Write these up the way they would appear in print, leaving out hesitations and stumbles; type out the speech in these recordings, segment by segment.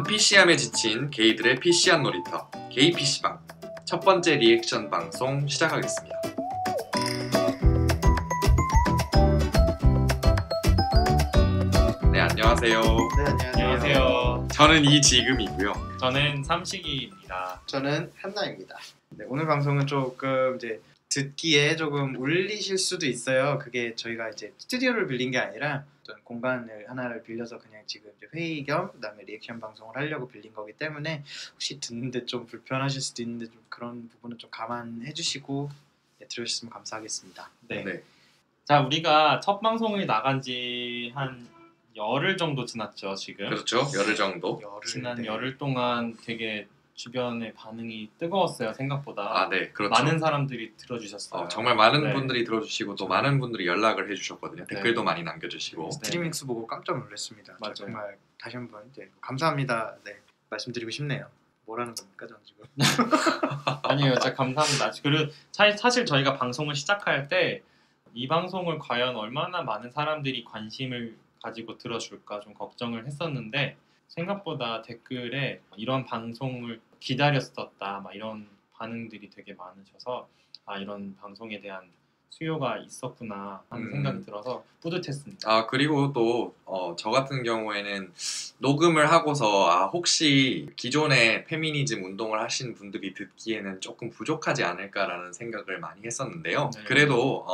PC함에 지친 게이들의 PC한 놀이터 게이 PC방 첫 번째 리액션 방송 시작하겠습니다. 네, 안녕하세요. 네, 안녕하세요. 저는 이지금이고요. 저는 삼식이입니다. 저는 한나입니다. 네, 오늘 방송은 조금 이제 듣기에 조금 울리실 수도 있어요. 그게 저희가 이제 스튜디오를 빌린 게 아니라 어떤 공간을 하나를 빌려서 그냥 지금 이제 회의 겸 그다음에 리액션 방송을 하려고 빌린 거기 때문에 혹시 듣는데 좀 불편하실 수도 있는데 좀 그런 부분은 좀 감안해 주시고 들으셨으면 감사하겠습니다. 네. 자, 우리가 첫 방송이 나간 지 한 열흘 정도 지났죠, 지금. 그렇죠. 열흘 정도. 지난 열흘 동안 되게 주변의 반응이 뜨거웠어요, 생각보다. 아, 네, 그렇죠. 많은 사람들이 들어주셨어요. 정말 많은 네. 분들이 들어주시고 또 많은 분들이 연락을 해주셨거든요. 댓글도 많이 남겨주시고. 스트리밍 수 보고 깜짝 놀랐습니다. 맞아요. 정말 다시 한번 이제 감사합니다. 네, 말씀드리고 싶네요. 뭐라는 겁니까, 저는 지금? 아니에요, 진짜 감사합니다. 그리고 사실 저희가 방송을 시작할 때 이 방송을 과연 얼마나 많은 사람들이 관심을 가지고 들어줄까 좀 걱정을 했었는데 생각보다 댓글에 이런 방송을 기다렸었다 막 이런 반응들이 되게 많으셔서 아, 이런 방송에 대한 수요가 있었구나 하는 생각이 들어서 뿌듯했습니다. 아, 그리고 또 저 같은 경우에는 녹음을 하고서 혹시 기존에 페미니즘 운동을 하신 분들이 듣기에는 조금 부족하지 않을까라는 생각을 많이 했었는데요. 네. 그래도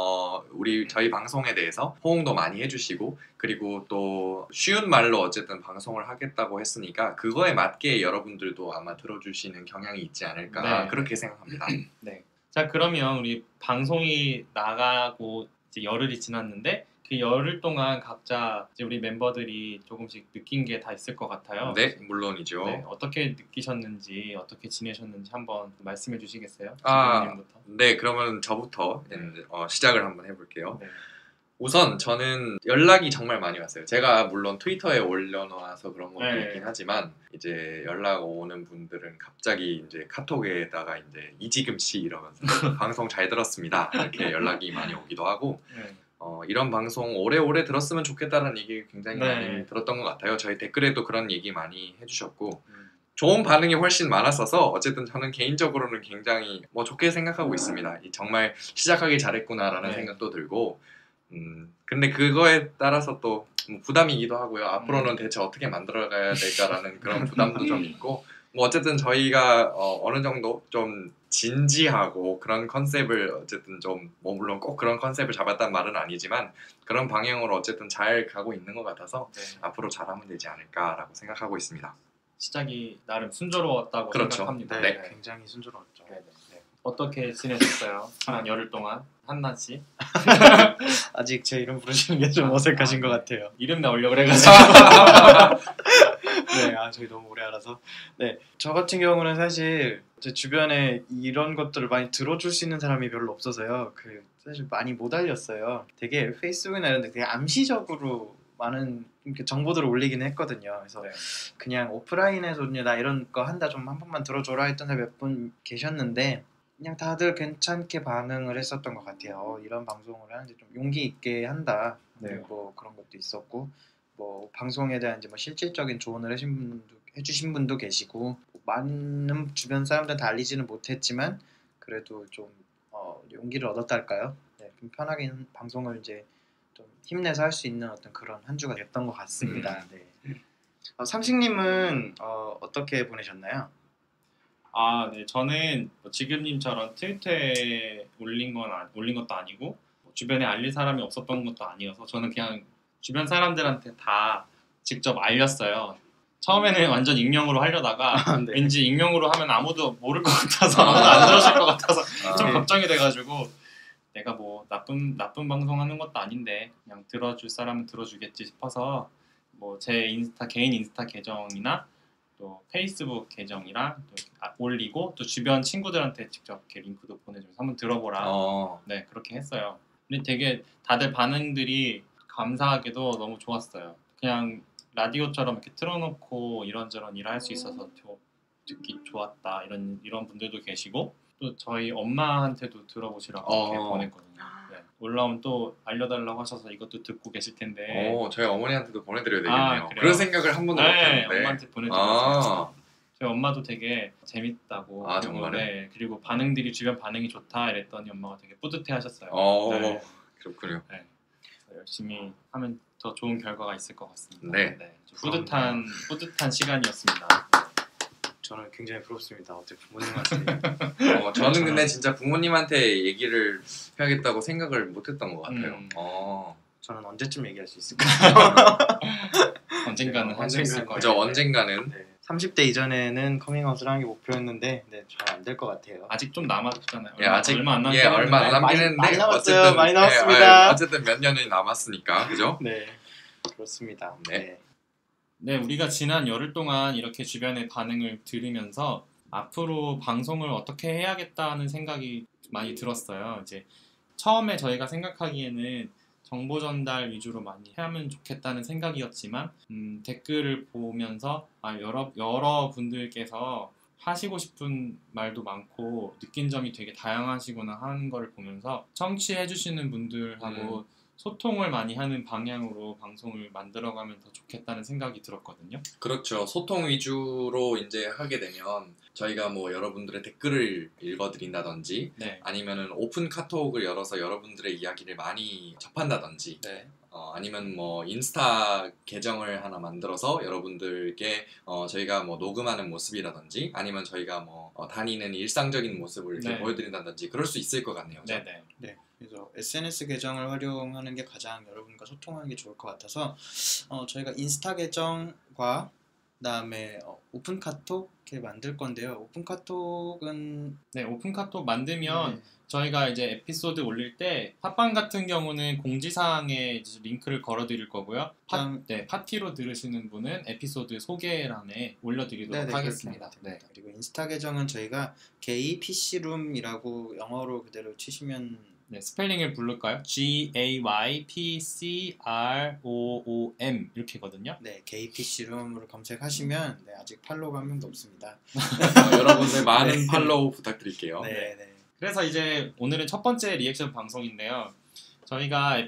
저희 방송에 대해서 호응도 많이 해주시고 그리고 또 쉬운 말로 어쨌든 방송을 하겠다고 했으니까 그거에 맞게 여러분들도 아마 들어주시는 경향이 있지 않을까 네. 그렇게 생각합니다. 네. 자, 그러면 우리 방송이 나가고 이제 열흘이 지났는데 그 열흘 동안 각자 이제 우리 멤버들이 조금씩 느낀 게 다 있을 것 같아요. 네, 물론이죠. 네, 어떻게 느끼셨는지 어떻게 지내셨는지 한번 말씀해 주시겠어요? 아, 지금님부터. 네, 그러면 저부터 네. 시작을 한번 해볼게요. 네. 우선 저는 연락이 정말 많이 왔어요. 제가 물론 트위터에 올려놔서 그런 것도 네. 있긴 하지만 이제 연락 오는 분들은 갑자기 이제 카톡에다가 이제 이지금 씨 이러면서 방송 잘 들었습니다 이렇게 연락이 많이 오기도 하고 네. 이런 방송 오래오래 들었으면 좋겠다는 얘기 굉장히 네. 많이 들었던 것 같아요. 저희 댓글에도 그런 얘기 많이 해주셨고 음. 좋은 반응이 훨씬 많았어서 어쨌든 저는 개인적으로는 굉장히 좋게 생각하고 있습니다. 정말 시작하기 잘했구나라는 네. 생각도 들고 근데 그거에 따라서 또 부담이기도 하고요. 앞으로는 대체 어떻게 만들어가야 될까라는 그런 부담도 좀 있고 어쨌든 저희가 어느 정도 좀 진지하고 그런 컨셉을 어쨌든 좀 물론 꼭 그런 컨셉을 잡았단 말은 아니지만 그런 방향으로 어쨌든 잘 가고 있는 것 같아서 네. 앞으로 잘하면 되지 않을까라고 생각하고 있습니다. 시작이 나름 순조로웠다고 그렇죠. 생각합니다. 네, 굉장히 순조로웠죠. 네. 어떻게 지내셨어요? 지난 열흘 동안 한나 씨 아직 제 이름 부르시는 게 좀 어색하신 것 같아요. 이름 나오려고 그래가지고 네, 저희 너무 오래 알아서. 네, 저 같은 경우는 사실 제 주변에 이런 것들을 많이 들어줄 수 있는 사람이 별로 없어서요. 사실 많이 못 알렸어요. 되게 페이스북이나 이런 데 되게 암시적으로 많은 이렇게 정보들을 올리긴 했거든요. 그래서 네. 그냥 오프라인에서 나 이런 거 한다 좀 한 번만 들어줘라 했던 사람이 몇 분 계셨는데 그냥 다들 괜찮게 반응을 했었던 것 같아요. 이런 방송을 하는데 좀 용기 있게 한다. 네. 뭐 그런 것도 있었고 방송에 대한 이제 실질적인 조언을 해주신 분도 계시고 많은 주변 사람들 다 알리지는 못했지만 그래도 좀 용기를 얻었달까요? 네, 좀 편하게 방송을 이제 좀 힘내서 할 수 있는 어떤 그런 한 주가 됐던 것 같습니다. 네. 삼식님은 어떻게 보내셨나요? 네, 저는 지금님처럼 트위터에 올린 것도 아니고 주변에 알릴 사람이 없었던 것도 아니어서 저는 그냥 주변 사람들한테 다 직접 알렸어요. 처음에는 완전 익명으로 하려다가 네. 왠지 익명으로 하면 아무도 모를 것 같아서 아무도 안 들어줄 것 같아서 좀 네. 걱정이 돼가지고 내가 뭐 나쁜 방송하는 것도 아닌데 그냥 들어줄 사람은 들어주겠지 싶어서 제 개인 인스타 계정이나 또 페이스북 계정이랑 또 올리고 또 주변 친구들한테 직접 이렇게 링크도 보내줘서 한번 들어보라. 네, 그렇게 했어요. 근데 되게 다들 반응들이 감사하게도 너무 좋았어요. 그냥 라디오처럼 이렇게 틀어놓고 이런저런 일을 할 수 있어서 듣기 좋았다 이런 분들도 계시고 또 저희 엄마한테도 들어보시라고 이렇게 보냈거든요. 네. 올라오면 또 알려달라고 하셔서 이것도 듣고 계실 텐데. 저희 어머니한테도 보내드려야 되겠네요. 그래요? 그런 생각을 한 번도 네, 못했는데. 엄마한테 보내드렸어요. 아, 저희 엄마도 되게 재밌다고. 아, 그리고, 정말요? 네, 그리고 반응들이 주변 반응이 좋다 이랬더니 엄마가 되게 뿌듯해하셨어요. 네. 그렇군요. 네. 그래서 열심히 하면 더 좋은 결과가 있을 것 같습니다. 네. 좀 뿌듯한 시간이었습니다. 저는 굉장히 부럽습니다. 어떻게 부모님한테 저는 근데 진짜 부모님한테 얘기를 해야겠다고 생각을 못했던 것 같아요. 저는 언제쯤 얘기할 수 있을까요? 언젠가는 할 수 있을 거예요. 그죠, 언젠가는. 네. 30대 이전에는 커밍아웃을 하는 게 목표였는데 잘 안 될 것 같아요. 아직 좀 남았잖아요. 예, 아직 얼마 안 남았는데. 얼마 안 남긴 했는데 많이 남았어요. 어쨌든 많이 남았습니다. 어쨌든 몇 년이 남았으니까, 그죠? 네, 그렇습니다. 네. 네, 우리가 지난 열흘 동안 이렇게 주변의 반응을 들으면서 앞으로 방송을 어떻게 해야겠다는 생각이 많이 들었어요. 이제 처음에 저희가 생각하기에는 정보 전달 위주로 많이 하면 좋겠다는 생각이었지만 댓글을 보면서 여러 분들께서 하시고 싶은 말도 많고 느낀 점이 되게 다양하시구나 하는 걸 보면서 청취해 주시는 분들하고 소통을 많이 하는 방향으로 방송을 만들어가면 더 좋겠다는 생각이 들었거든요. 그렇죠. 소통 위주로 이제 하게 되면 저희가 뭐 여러분들의 댓글을 읽어드린다든지 네. 아니면은 오픈 카톡을 열어서 여러분들의 이야기를 많이 접한다든지 네. 아니면 뭐 인스타 계정을 하나 만들어서 여러분들께 저희가 뭐 녹음하는 모습이라든지 아니면 저희가 뭐 다니는 일상적인 모습을 이렇게 네. 보여드린다든지 그럴 수 있을 것 같네요. 그죠? 네네. 네, 그래서 SNS 계정을 활용하는 게 가장 여러분과 소통하는 게 좋을 것 같아서 저희가 인스타 계정과 그다음에 오픈 카톡 이렇게 만들 건데요. 오픈 카톡은 네, 오픈 카톡 만들면 네. 저희가 이제 에피소드 올릴 때 팟빵 같은 경우는 공지사항에 이제 링크를 걸어드릴 거고요. 파티로 들으시는 분은 에피소드 소개란에 올려드리도록 네네, 하겠습니다. 그렇게 하면 됩니다. 그리고 인스타 계정은 저희가 게이 PC룸이라고 영어로 그대로 치시면 네, 스펠링을 부를까요? GAYPCROOM 이렇게거든요. 네, 게이 PC룸으로 검색하시면 네, 아직 팔로우가 한 명도 없습니다. 여러분들 많은 팔로우 부탁드릴게요. 네, 네. 그래서 이제 오늘은 첫 번째 리액션 방송인데요. 저희가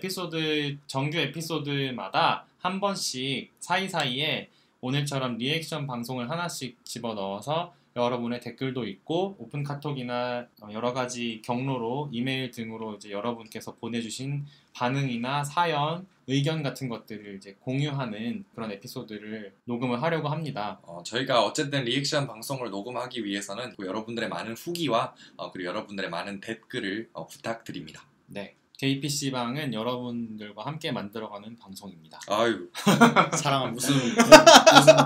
정규 에피소드마다 한 번씩 사이사이에 오늘처럼 리액션 방송을 하나씩 집어넣어서 여러분의 댓글도 있고 오픈 카톡이나 여러 가지 경로로 이메일 등으로 이제 여러분께서 보내주신 반응이나 사연, 의견 같은 것들을 이제 공유하는 그런 에피소드를 녹음을 하려고 합니다. 저희가 어쨌든 리액션 방송을 녹음하기 위해서는 여러분들의 많은 후기와 그리고 여러분들의 많은 댓글을 부탁드립니다. 네. KPC방은 여러분들과 함께 만들어가는 방송입니다. 아유, 사랑합니다. 무슨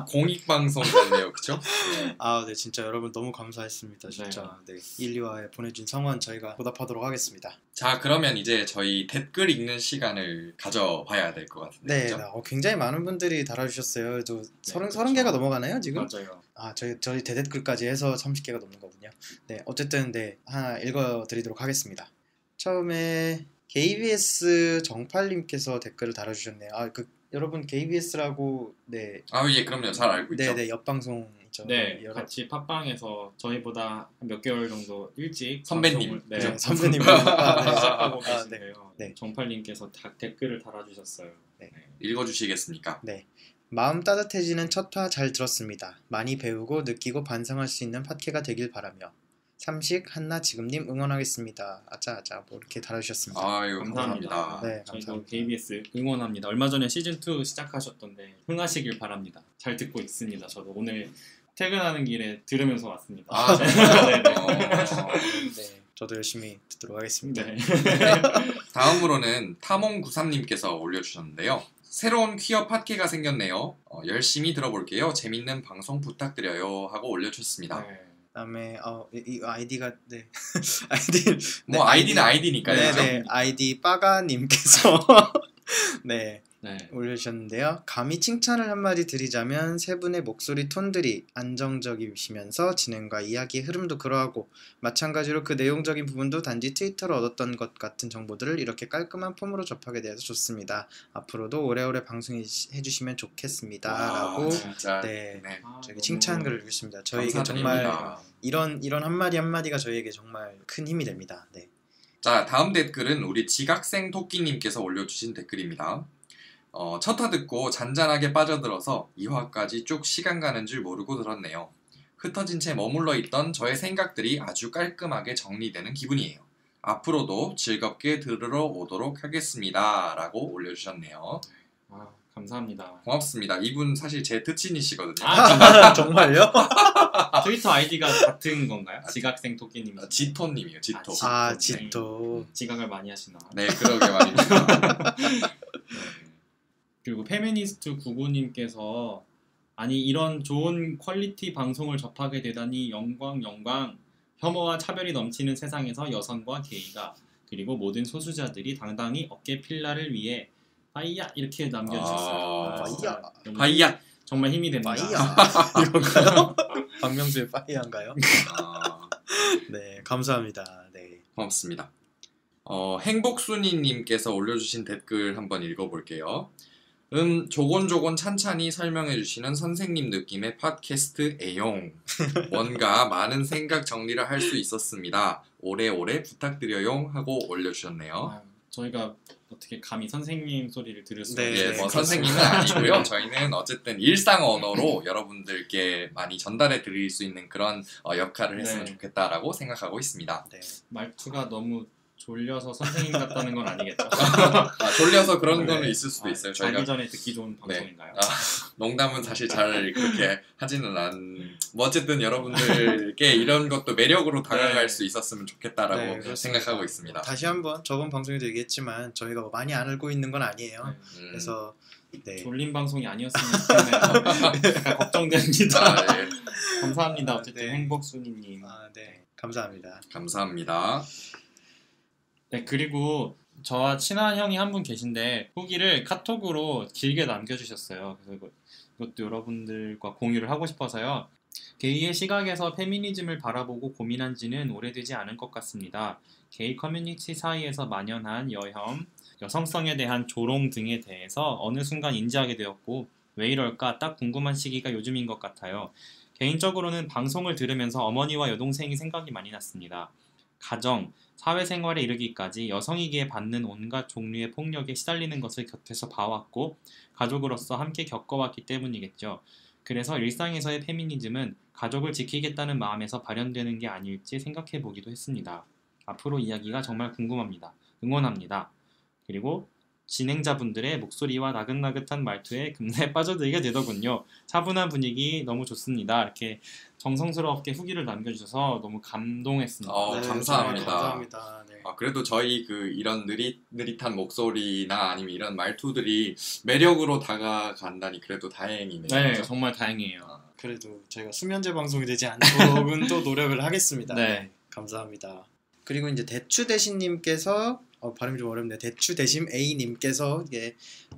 공익방송 같네요, 그쵸? 네. 네, 진짜 여러분 너무 감사했습니다. 진짜. 네. 1, 2화에 보내준 성원 저희가 보답하도록 하겠습니다. 자, 그러면 이제 저희 댓글 읽는 시간을 가져봐야 될 것 같은데. 네, 그죠? 굉장히 많은 분들이 달아주셨어요. 저 30 그렇죠. 개가 넘어가나요, 지금? 맞아요. 저희 대댓글까지 해서 30개가 넘는 거군요. 네, 어쨌든 네, 하나 읽어드리도록 하겠습니다. 처음에 KBS 정팔님께서 댓글을 달아주셨네요. 여러분 KBS라고 네, 예, 그럼요. 잘 알고 있죠. 네, 옆방송이죠. 네, 같이 팟빵에서 저희보다 몇 개월 정도 일찍 선배님. 방송을- 네, 그죠, 선배님. 시작하고 네. 계신데요. 네. 정팔님께서 댓글을 달아주셨어요. 읽어주시겠습니까? 네. 마음 따뜻해지는 첫 화 잘 들었습니다. 많이 배우고 느끼고 반성할 수 있는 팟캐가 되길 바라며 삼식 한나 지금님 응원하겠습니다. 아짜아짜 뭐 이렇게 달아주셨습니다. 아유, 감사합니다. 감사합니다. 네, 저희도 감사합니다. KBS 응원합니다. 얼마 전에 시즌2 시작하셨던데 흥하시길 바랍니다. 잘 듣고 있습니다. 저도 오늘 퇴근하는 길에 들으면서 왔습니다. 네. 네, 저도 열심히 듣도록 하겠습니다. 네. 다음으로는 타몽93님께서 올려주셨는데요. 새로운 퀴어 팟캐가 생겼네요. 열심히 들어볼게요. 재밌는 방송 부탁드려요. 하고 올려주셨습니다. 네. 그다음에 이 아이디가 네 아이디 뭐 아이디는 아이디니까요. 그죠? 네네 아이디 빠가님께서 네 네. 올려주셨는데요. 감히 칭찬을 한마디 드리자면 세 분의 목소리 톤들이 안정적이시면서 진행과 이야기의 흐름도 그러하고 마찬가지로 그 내용적인 부분도 단지 트위터로 얻었던 것 같은 정보들을 이렇게 깔끔한 폼으로 접하게 되어서 좋습니다. 앞으로도 오래오래 방송해주시면 좋겠습니다. 라고 진짜. 네. 네. 저에게 칭찬글을 주셨습니다. 저에게 감사드립니다. 정말 이런 한마디 한마디가 저희에게 정말 큰 힘이 됩니다. 네. 자, 다음 댓글은 우리 지각생 토끼님께서 올려주신 댓글입니다. 첫 화 듣고 잔잔하게 빠져들어서 2화까지 쭉 시간 가는 줄 모르고 들었네요. 흩어진 채 머물러 있던 저의 생각들이 아주 깔끔하게 정리되는 기분이에요. 앞으로도 즐겁게 들으러 오도록 하겠습니다. 라고 올려주셨네요. 아, 감사합니다. 고맙습니다. 이분 사실 제 특친이시거든요. 아, 정말요? 트위터 아이디가 같은 건가요? 지각생 토끼님이. 지토님이에요. 지토. 지토. 지각을 많이 하시나. 네, 그러게 말입니다. 그리고 페미니스트 99님께서 아니 이런 좋은 퀄리티 방송을 접하게 되다니 영광. 혐오와 차별이 넘치는 세상에서 여성과 게이가 그리고 모든 소수자들이 당당히 어깨 필라를 위해 파이야 이렇게 남겨주셨어요. 파이야. 바이야. 정말 힘이 됩니다. 파이야. 이건가요? 박명수의 파이야인가요? 네, 감사합니다. 네. 고맙습니다. 행복순이님께서 올려주신 댓글 한번 읽어볼게요. 조곤조곤 찬찬히 설명해주시는 선생님 느낌의 팟캐스트 애용. 뭔가 많은 생각 정리를 할 수 있었습니다. 오래오래 부탁드려용 하고 올려주셨네요. 아, 저희가 어떻게 감히 선생님 소리를 들을 수 네, 없는 예, 뭐 선생님은 아니고요. 저희는 어쨌든 일상 언어로 여러분들께 많이 전달해 드릴 수 있는 그런 역할을 했으면 네. 좋겠다라고 생각하고 있습니다. 네. 말투가 너무 졸려서 선생님 같다는 건 아니겠죠? 졸려서 그런 네. 거는 있을 수도 있어요. 저희가 자기 전에 듣기 좋은 방송인가요? 농담은 사실 잘 그렇게 하지는 뭐 어쨌든 여러분들께 이런 것도 매력으로 다가갈 네. 수 있었으면 좋겠다라고 네, 그렇습니다. 생각하고 있습니다. 다시 한번 저번 방송에도 얘기했지만 저희가 뭐 많이 안 알고 있는 건 아니에요. 네. 그래서 네. 졸린 방송이 아니었으면 좋겠네요. 약간 걱정됩니다. 네. 감사합니다. 어쨌든 네. 행복순이님. 네. 감사합니다. 감사합니다. 네, 그리고 저와 친한 형이 한 분 계신데 후기를 카톡으로 길게 남겨주셨어요. 그래서 이것도 여러분들과 공유를 하고 싶어서요. 게이의 시각에서 페미니즘을 바라보고 고민한 지는 오래되지 않은 것 같습니다. 게이 커뮤니티 사이에서 만연한 여혐, 여성성에 대한 조롱 등에 대해서 어느 순간 인지하게 되었고 왜 이럴까 딱 궁금한 시기가 요즘인 것 같아요. 개인적으로는 방송을 들으면서 어머니와 여동생이 생각이 많이 났습니다. 가정, 사회생활에 이르기까지 여성이기에 받는 온갖 종류의 폭력에 시달리는 것을 곁에서 봐왔고 가족으로서 함께 겪어왔기 때문이겠죠. 그래서 일상에서의 페미니즘은 가족을 지키겠다는 마음에서 발현되는 게 아닐지 생각해 보기도 했습니다. 앞으로 이야기가 정말 궁금합니다. 응원합니다. 그리고 진행자분들의 목소리와 나긋나긋한 말투에 금세 빠져들게 되더군요. 차분한 분위기 너무 좋습니다. 이렇게 정성스럽게 후기를 남겨주셔서 너무 감동했습니다. 감사합니다. 감사합니다. 네. 그래도 저희 이런 느릿한 목소리나 아니면 이런 말투들이 매력으로 다가간다니 그래도 다행이네요. 네, 그렇죠? 정말 다행이에요. 그래도 저희가 수면제 방송이 되지 않도록은 또 노력을 하겠습니다. 네. 감사합니다. 그리고 이제 대추 대신님께서 발음이 좀 어렵네요. 대추 대심 A님께서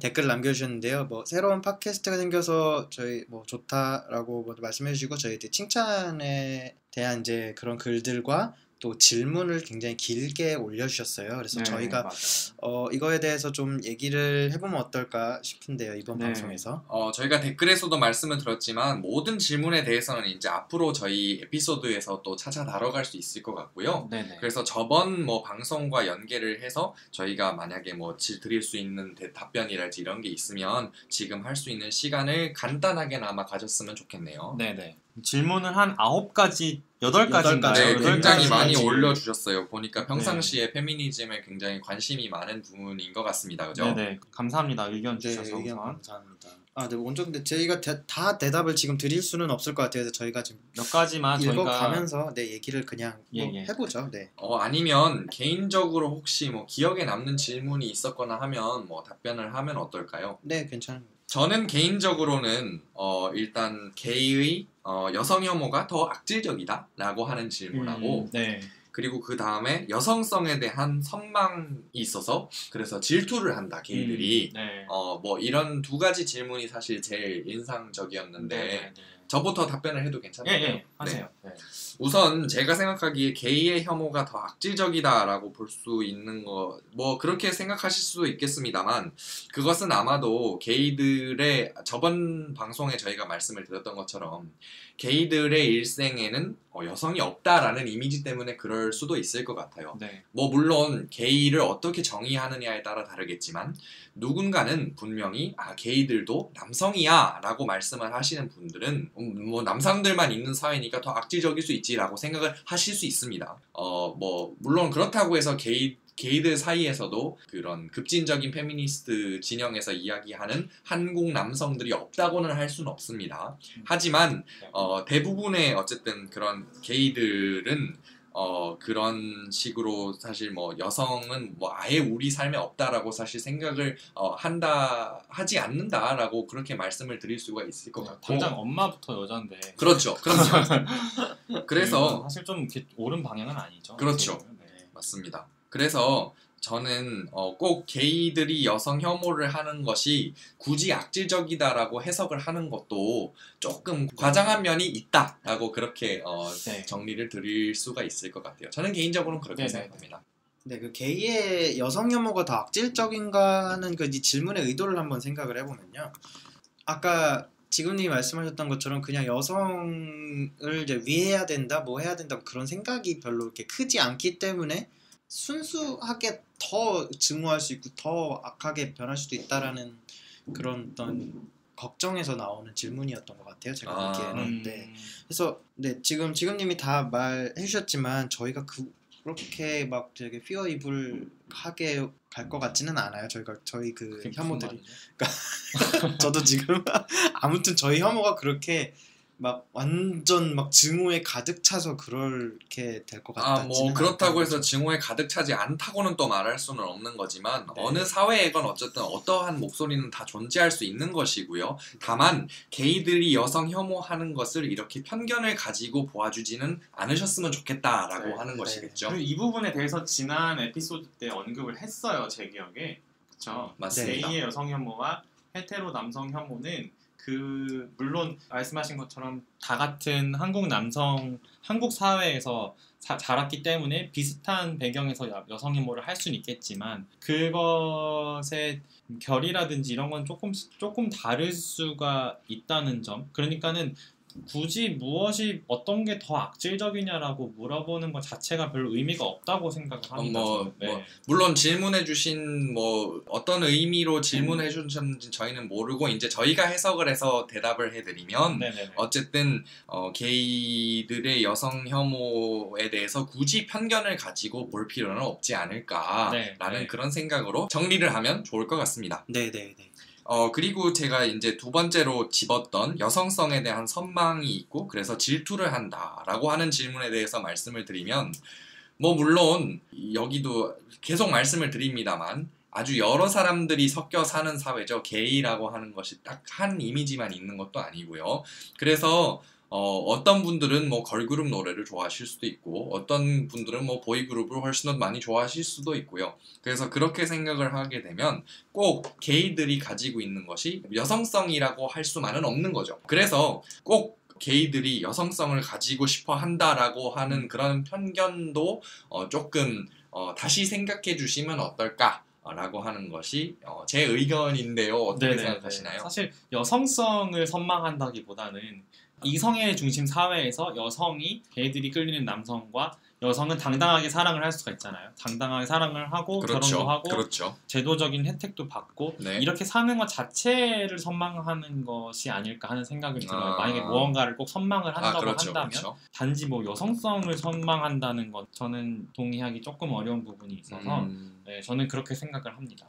댓글 남겨주셨는데요. 뭐 새로운 팟캐스트가 생겨서 저희 뭐 좋다라고 뭐 말씀해주시고 저희 칭찬에 대한 이제 그런 글들과 또 질문을 굉장히 길게 올려주셨어요. 그래서 네, 저희가 맞아요. 이거에 대해서 좀 얘기를 해보면 어떨까 싶은데요. 이번 네. 방송에서. 저희가 댓글에서도 말씀을 드렸지만 모든 질문에 대해서는 이제 앞으로 저희 에피소드에서 또 찾아 다뤄갈 수 있을 것 같고요. 네네. 그래서 저번 뭐 방송과 연계를 해서 저희가 만약에 뭐 드릴 수 있는 답변이랄지 이런 게 있으면 지금 할 수 있는 시간을 간단하게나마 가졌으면 좋겠네요. 네네. 질문을 한 9가지, 8가지인가요? 네, 여덟 굉장히 가지. 많이 올려주셨어요. 보니까 평상시에 페미니즘에 굉장히 관심이 많은 분인 것 같습니다. 그죠? 네네. 감사합니다. 의견 네, 주셔서 의견 우선. 감사합니다. 네, 먼저 근데 저희가 다 대답을 지금 드릴 수는 없을 것 같아요. 그래서 저희가 지금 몇 가지만 저희가 읽어가면서 얘기를 그냥 뭐 예. 해보죠. 네. 아니면 개인적으로 혹시 뭐 기억에 남는 질문이 있었거나 하면 뭐 답변을 하면 어떨까요? 네, 괜찮습니다. 저는 개인적으로는 일단 게이의 여성 혐오가 더 악질적이다라고 하는 질문하고 네. 그리고 그 다음에 여성성에 대한 선망이 있어서 그래서 질투를 한다 게이들이 네. 뭐 이런 두 가지 질문이 사실 제일 인상적이었는데 네. 저부터 답변을 해도 괜찮나요? 예, 하세요. 네. 우선 제가 생각하기에 게이의 혐오가 더 악질적이다라고 볼 수 있는 거 뭐 그렇게 생각하실 수도 있겠습니다만 그것은 아마도 게이들의 저번 방송에 저희가 말씀을 드렸던 것처럼 게이들의 일생에는 여성이 없다라는 이미지 때문에 그럴 수도 있을 것 같아요. 네. 뭐 물론 게이를 어떻게 정의하느냐에 따라 다르겠지만 누군가는 분명히 게이들도 남성이야 라고 말씀을 하시는 분들은 뭐 남성들만 있는 사회니까 더 악질적일 수 있지라고 생각을 하실 수 있습니다. 뭐 물론 그렇다고 해서 게이들 사이에서도 그런 급진적인 페미니스트 진영에서 이야기하는 한국 남성들이 없다고는 할 수는 없습니다. 하지만 대부분의 어쨌든 그런 게이들은 그런 식으로 사실 뭐 여성은 뭐 아예 우리 삶에 없다라고 사실 생각을 하지 않는다라고 그렇게 말씀을 드릴 수가 있을 것 같고 당장 엄마부터 여잔데 그렇죠. 그래서 사실 좀 이렇게 옳은 방향은 아니죠. 그렇죠. 네. 맞습니다. 그래서 저는 꼭 게이들이 여성 혐오를 하는 것이 굳이 악질적이다라고 해석을 하는 것도 조금 과장한 면이 있다라고 그렇게 네. 정리를 드릴 수가 있을 것 같아요. 저는 개인적으로는 그렇게 네네. 생각합니다. 네, 그 게이의 여성 혐오가 더 악질적인가 하는 그 이 질문의 의도를 한번 생각을 해보면요. 아까 지금님이 말씀하셨던 것처럼 그냥 여성을 이제 위해야 된다, 뭐 해야 된다 그런 생각이 별로 이렇게 크지 않기 때문에 순수하게 더 증오할 수 있고 더 악하게 변할 수도 있다라는 그런 어떤 걱정에서 나오는 질문이었던 것 같아요. 제가 보기에는. 네. 그래서 네, 지금님이 다 말해주셨지만 저희가 그렇게 막 되게 피어 이불하게 갈 것 같지는 않아요. 저희 그 혐오들이. 그러니까 저도 지금 아무튼 저희 혐오가 그렇게 막 완전 막 증오에 가득 차서 그렇게 될 것 같다는 뭐 그렇다고 해서 증오에 가득 차지 않다고는 또 말할 수는 없는 거지만 네. 어느 사회에건 어쨌든 어떠한 목소리는 다 존재할 수 있는 것이고요. 다만 게이들이 여성 혐오하는 것을 이렇게 편견을 가지고 보아주지는 않으셨으면 좋겠다라고 네. 하는 것이겠죠. 그리고 이 부분에 대해서 지난 에피소드 때 언급을 했어요. 제 기억에. 그렇죠. 맞습니다. 게이의 여성 혐오와 헤테로 남성 혐오는 물론 말씀하신 것처럼 다 같은 한국 사회에서 자랐기 때문에 비슷한 배경에서 여성 혐오를 할 수는 있겠지만 그것의 결이라든지 이런 건 조금 다를 수가 있다는 점. 그러니까는 굳이 무엇이 어떤 게 더 악질적이냐라고 물어보는 것 자체가 별로 의미가 없다고 생각을 합니다. 네. 물론 질문해주신 뭐 어떤 의미로 질문해주셨는지 저희는 모르고 이제 저희가 해석을 해서 대답을 해드리면 네네네. 어쨌든 게이들의 여성 혐오에 대해서 굳이 편견을 가지고 볼 필요는 없지 않을까라는 그런 생각으로 정리를 하면 좋을 것 같습니다. 네네네. 그리고 제가 이제 두 번째로 집었던 여성성에 대한 선망이 있고 그래서 질투를 한다라고 하는 질문에 대해서 말씀을 드리면 뭐 물론 여기도 계속 말씀을 드립니다만 아주 여러 사람들이 섞여 사는 사회죠. 게이라고 하는 것이 딱 한 이미지만 있는 것도 아니고요. 그래서 어떤 분들은 뭐 걸그룹 노래를 좋아하실 수도 있고 어떤 분들은 뭐 보이그룹을 훨씬 더 많이 좋아하실 수도 있고요. 그래서 그렇게 생각을 하게 되면 꼭 게이들이 가지고 있는 것이 여성성이라고 할 수만은 없는 거죠. 그래서 꼭 게이들이 여성성을 가지고 싶어 한다라고 하는 그런 편견도 조금 다시 생각해 주시면 어떨까? 라고 하는 것이 제 의견인데요. 어떻게 생각하시나요? 사실 여성성을 선망한다기보다는 이성의 중심 사회에서 여성이 게이들이 끌리는 남성과 여성은 당당하게 사랑을 할 수가 있잖아요. 당당하게 사랑을 하고 결혼도 하고 제도적인 혜택도 받고 이렇게 사는 것 자체를 선망하는 것이 아닐까 하는 생각이 들어요. 만약에 무언가를 꼭 선망을 한다고 한다면 단지 뭐 여성성을 선망한다는 것 저는 동의하기 조금 어려운 부분이 있어서 네, 저는 그렇게 생각을 합니다.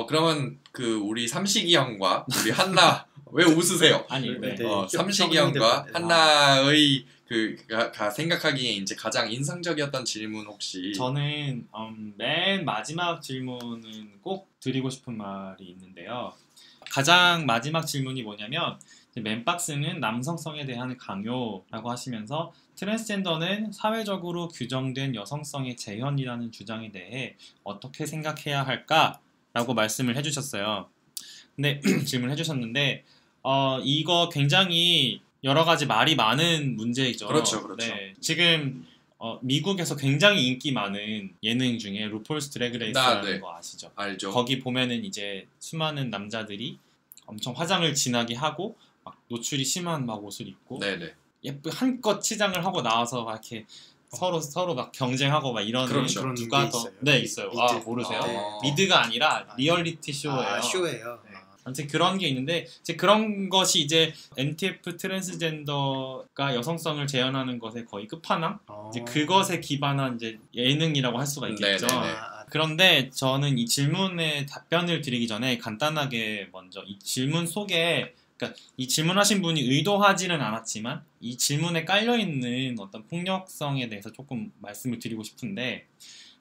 그러면 우리 삼식이 형과 우리 한나 왜 웃으세요? 아니, 삼식이 형과 한나의 생각하기에 이제 가장 인상적이었던 질문 혹시? 저는 맨 마지막 질문은 꼭 드리고 싶은 말이 있는데요. 가장 마지막 질문이 뭐냐면 맨박스는 남성성에 대한 강요라고 하시면서 트랜스젠더는 사회적으로 규정된 여성성의 재현이라는 주장에 대해 어떻게 생각해야 할까라고 말씀을 해주셨어요. 근데 질문을 해주셨는데 이거 굉장히 여러 가지 말이 많은 문제이죠. 그렇죠. 네, 지금 미국에서 굉장히 인기 많은 예능 중에 루폴스 드래그 레이스라는 거 아시죠? 알죠. 거기 보면은 이제 수많은 남자들이 엄청 화장을 진하게 하고 막 노출이 심한 막 옷을 입고 한껏 치장을 하고 나와서 막 이렇게 서로 막 경쟁하고 막 이런 그렇죠. 그런 누가 게 더 있어요. 네 있어요. 아 미드. 모르세요? 네. 미드가 아니라 리얼리티 쇼예요. 아, 쇼예요. 네. 아무튼 그런 게 있는데 이제 그런 것이 이제 MTF 트랜스젠더가 여성성을 재현하는 것의 거의 끝판왕. 이제 그것에 기반한 이제 예능이라고 할 수가 있겠죠. 네네네. 그런데 저는 이 질문에 답변을 드리기 전에 간단하게 먼저 이 질문 속에 그러니까 이 질문하신 분이 의도하지는 않았지만 이 질문에 깔려 있는 어떤 폭력성에 대해서 조금 말씀을 드리고 싶은데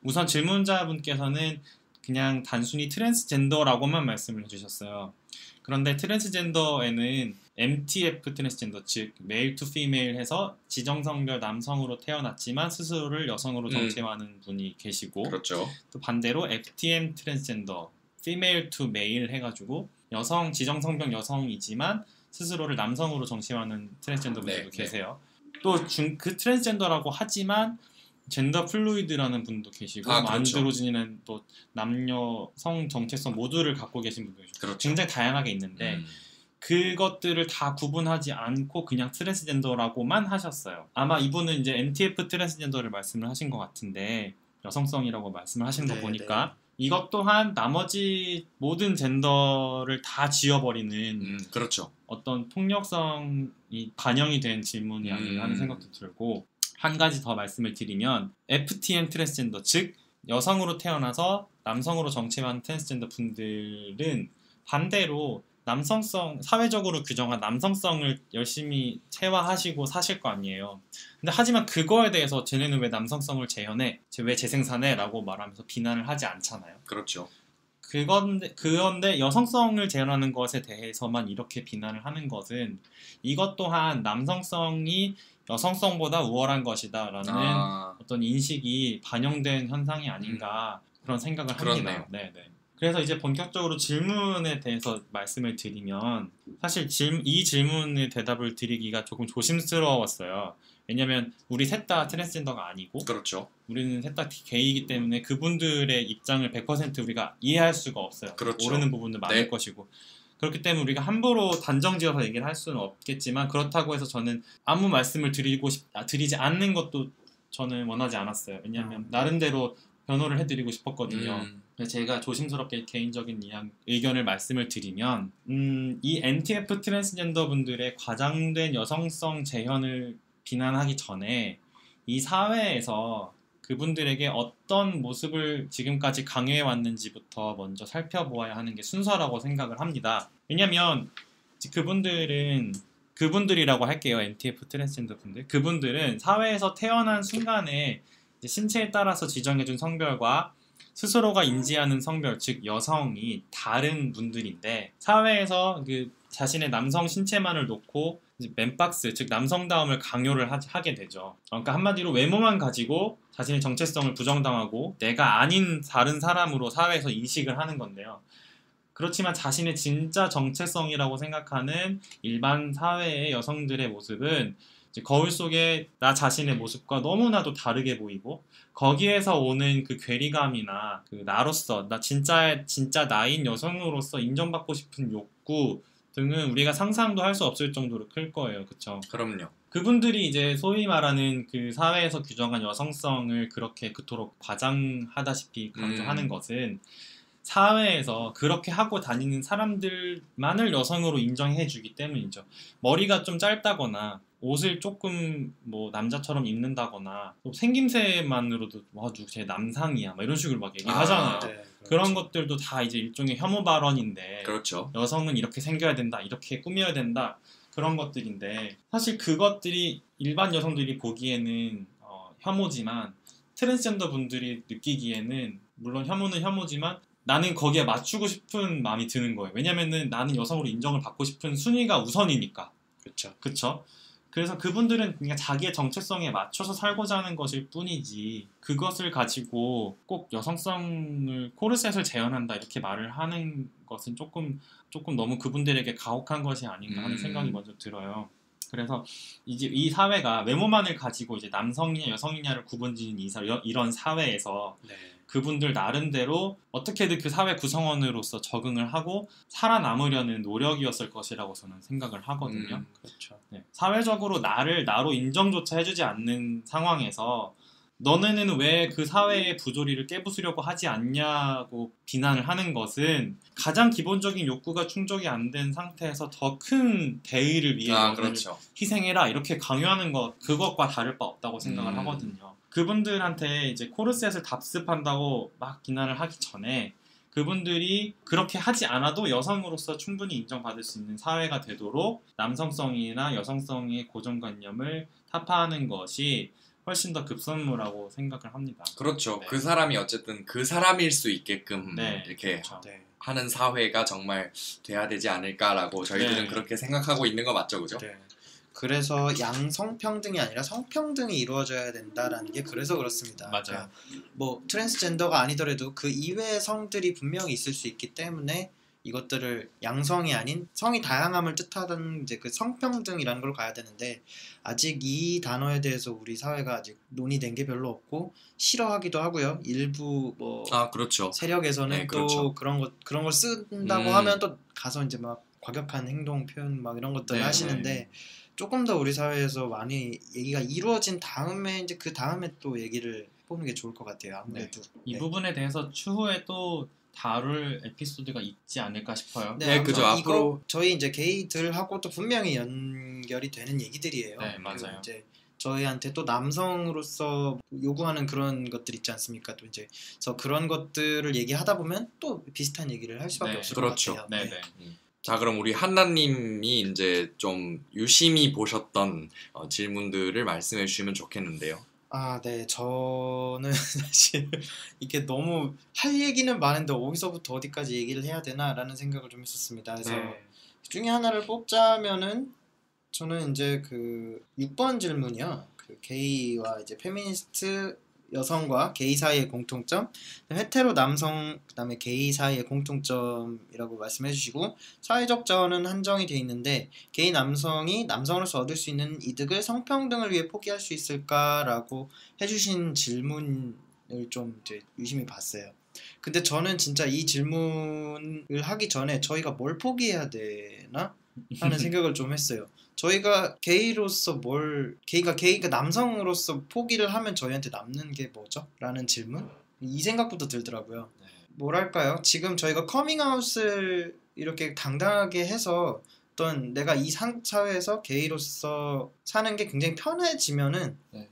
우선 질문자분께서는 그냥 단순히 트랜스젠더라고만 말씀을 해주셨어요. 그런데 트랜스젠더에는 MTF 트랜스젠더 즉 메일 투 피메일 해서 지정성별 남성으로 태어났지만 스스로를 여성으로 정체화하는 분이 계시고 그렇죠. 또 반대로 FTM 트랜스젠더 피메일 투 메일 해가지고 여성 지정성별 여성이지만 스스로를 남성으로 정체화하는 트랜스젠더 분들도 계세요. 또 그 트랜스젠더라고 하지만 젠더 플루이드라는 분도 계시고 그렇죠. 안드로진이라는 또 남녀 성 정체성 모두를 갖고 계신 분도 계시고 그렇죠. 굉장히 다양하게 있는데 그것들을 다 구분하지 않고 그냥 트랜스젠더라고만 하셨어요. 아마 이분은 이제 MTF 트랜스젠더를 말씀을 하신 것 같은데 여성성이라고 말씀을 하시는 거 보니까 이것 또한 나머지 모든 젠더를 다 지워버리는 그렇죠. 어떤 폭력성이 반영이 된 질문이 아닌가 하는 생각도 들고 한 가지 더 말씀을 드리면 FTM 트랜스젠더 즉 여성으로 태어나서 남성으로 정체한 트랜스젠더 분들은 반대로 남성성 사회적으로 규정한 남성성을 열심히 체화하시고 사실 거 아니에요. 근데 하지만 그거에 대해서 쟤네는 왜 남성성을 재현해? 왜 재생산해? 라고 말하면서 비난을 하지 않잖아요. 그렇죠. 그런데 여성성을 재현하는 것에 대해서만 이렇게 비난을 하는 것은 이것 또한 남성성이 여성성보다 우월한 것이다라는 어떤 인식이 반영된 현상이 아닌가 그런 생각을 합니다. 그렇네요. 네네. 그래서 이제 본격적으로 질문에 대해서 말씀을 드리면 사실 이 질문의 대답을 드리기가 조금 조심스러웠어요. 왜냐면 우리 셋 다 트랜스젠더가 아니고 그렇죠. 우리는 셋 다 게이이기 때문에 그분들의 입장을 100% 우리가 이해할 수가 없어요. 그렇죠. 모르는 부분도 많을 것이고 그렇기 때문에 우리가 함부로 단정지어서 얘기를 할 수는 없겠지만 그렇다고 해서 저는 아무 말씀을 드리지 않는 것도 저는 원하지 않았어요. 왜냐하면 나름대로 변호를 해드리고 싶었거든요. 그래서 제가 조심스럽게 개인적인 의견을 말씀을 드리면 이 NTF 트랜스젠더 분들의 과장된 여성성 재현을 비난하기 전에 이 사회에서 그분들에게 어떤 모습을 지금까지 강요해왔는지부터 먼저 살펴보아야 하는 게 순서라고 생각을 합니다. 왜냐면 그분들이라고 할게요. MTF 트랜스젠더 분들. 그분들은 사회에서 태어난 순간에 이제 신체에 따라서 지정해준 성별과 스스로가 인지하는 성별, 즉 여성이 다른 분들인데 사회에서 그 자신의 남성 신체만을 놓고 맨박스, 즉 남성다움을 강요를 하게 되죠. 그러니까 한마디로 외모만 가지고 자신의 정체성을 부정당하고 내가 아닌 다른 사람으로 사회에서 인식을 하는 건데요. 그렇지만 자신의 진짜 정체성이라고 생각하는 일반 사회의 여성들의 모습은 이제 거울 속에 나 자신의 모습과 너무나도 다르게 보이고 거기에서 오는 그 괴리감이나 그 나로서 나 진짜 나인 여성으로서 인정받고 싶은 욕구 등은 우리가 상상도 할 수 없을 정도로 클 거예요. 그쵸? 그럼요. 그분들이 이제 소위 말하는 그 사회에서 규정한 여성성을 그렇게 그토록 과장하다시피 강조하는 것은 사회에서 그렇게 하고 다니는 사람들만을 여성으로 인정해 주기 때문이죠. 머리가 좀 짧다거나 옷을 조금 뭐 남자처럼 입는다거나 생김새만으로도 와 누구 쟤 남상이야 막 이런 식으로 막 얘기하잖아요. 네, 그런 것들도 다 이제 일종의 혐오 발언인데 그렇죠. 여성은 이렇게 생겨야 된다, 이렇게 꾸며야 된다 그런 것들인데 사실 그것들이 일반 여성들이 보기에는 혐오지만 트랜스젠더 분들이 느끼기에는 물론 혐오는 혐오지만 나는 거기에 맞추고 싶은 마음이 드는 거예요. 왜냐면은 나는 여성으로 인정을 받고 싶은 순위가 우선이니까. 그렇죠. 그렇죠. 그래서 그분들은 그냥 자기의 정체성에 맞춰서 살고자 하는 것일 뿐이지 그것을 가지고 꼭 여성성을 코르셋을 재현한다 이렇게 말을 하는 것은 조금 너무 그분들에게 가혹한 것이 아닌가 하는 생각이 먼저 들어요. 그래서 이제 이 사회가 외모만을 가지고 이제 남성이냐 여성이냐를 구분짓는 이런 사회에서 그분들 나름대로 어떻게든 그 사회 구성원으로서 적응을 하고 살아남으려는 노력이었을 것이라고 저는 생각을 하거든요. 그렇죠. 네. 사회적으로 나를 나로 인정조차 해주지 않는 상황에서 너네는 왜 그 사회의 부조리를 깨부수려고 하지 않냐고 비난을 하는 것은 가장 기본적인 욕구가 충족이 안 된 상태에서 더 큰 대의를 위해 너를 그렇죠. 희생해라 이렇게 강요하는 것 그것과 다를 바 없다고 생각을 하거든요. 그분들한테 이제 코르셋을 답습한다고 막 비난을 하기 전에 그분들이 그렇게 하지 않아도 여성으로서 충분히 인정받을 수 있는 사회가 되도록 남성성이나 여성성의 고정관념을 타파하는 것이 훨씬 더 급선무라고 생각을 합니다. 그렇죠. 네. 그 사람이 어쨌든 그 사람일 수 있게끔 네, 이렇게 그렇죠. 네. 하는 사회가 정말 돼야 되지 않을까라고 저희들은 네. 그렇게 생각하고 있는 거 맞죠, 그죠? 네. 그래서 양성평등이 아니라 성평등이 이루어져야 된다라는 게 그래서 그렇습니다. 맞아요. 그러니까 뭐 트랜스젠더가 아니더라도 그 이외의 성들이 분명히 있을 수 있기 때문에 이것들을 양성이 아닌 성이 다양함을 뜻하는 이제 그 성평등이라는 걸 가야 되는데 아직 이 단어에 대해서 우리 사회가 아직 논의된 게 별로 없고 싫어하기도 하고요. 일부 뭐 그렇죠. 세력에서는 네, 또 그렇죠. 그런 걸 쓴다고 하면 또 가서 이제 막 과격한 행동 표현 막 이런 것들 네, 하시는데 조금 더 우리 사회에서 많이 얘기가 이루어진 다음에 이제 그 다음에 또 얘기를 해보는 게 좋을 것 같아요. 아무래도 이 네. 부분에 대해서 추후에 또 다룰 에피소드가 있지 않을까 싶어요. 네, 그죠. 이거 앞으로 저희 이제 게이들하고도 분명히 연결이 되는 얘기들이에요. 네, 맞아요. 이제 저희한테 또 남성으로서 요구하는 그런 것들 있지 않습니까? 또 이제 그래서 그런 것들을 얘기하다 보면 또 비슷한 얘기를 할 수밖에 네, 없을 그렇죠. 것 같아요. 네네. 자, 그럼 우리 한나님이 이제 좀 유심히 보셨던 질문들을 말씀해 주시면 좋겠는데요. 네. 저는 사실 이게 너무 할 얘기는 많은데 어디서부터 어디까지 얘기를 해야 되나라는 생각을 좀 했었습니다. 그래서 네. 그 중에 하나를 뽑자면은 저는 이제 그 6번 질문이요. 그 게이와 이제 페미니스트 여성과 게이 사이의 공통점, 헤테로 남성 그다음에 게이 사이의 공통점이라고 말씀해 주시고 사회적 자원은 한정이 돼 있는데 게이 남성이 남성으로서 얻을 수 있는 이득을 성평등을 위해 포기할 수 있을까라고 해주신 질문을 좀 이제 유심히 봤어요. 근데 저는 진짜 이 질문을 하기 전에 저희가 뭘 포기해야 되나 하는 생각을 좀 했어요. 저희가 게이로서 게이가 남성으로서 포기를 하면 저희한테 남는 게 뭐죠? 라는 질문? 이 생각부터 들더라고요. 네. 뭐랄까요? 지금 저희가 커밍아웃을 이렇게 당당하게 해서 어떤 내가 이 사회에서 게이로서 사는 게 굉장히 편해지면은 네.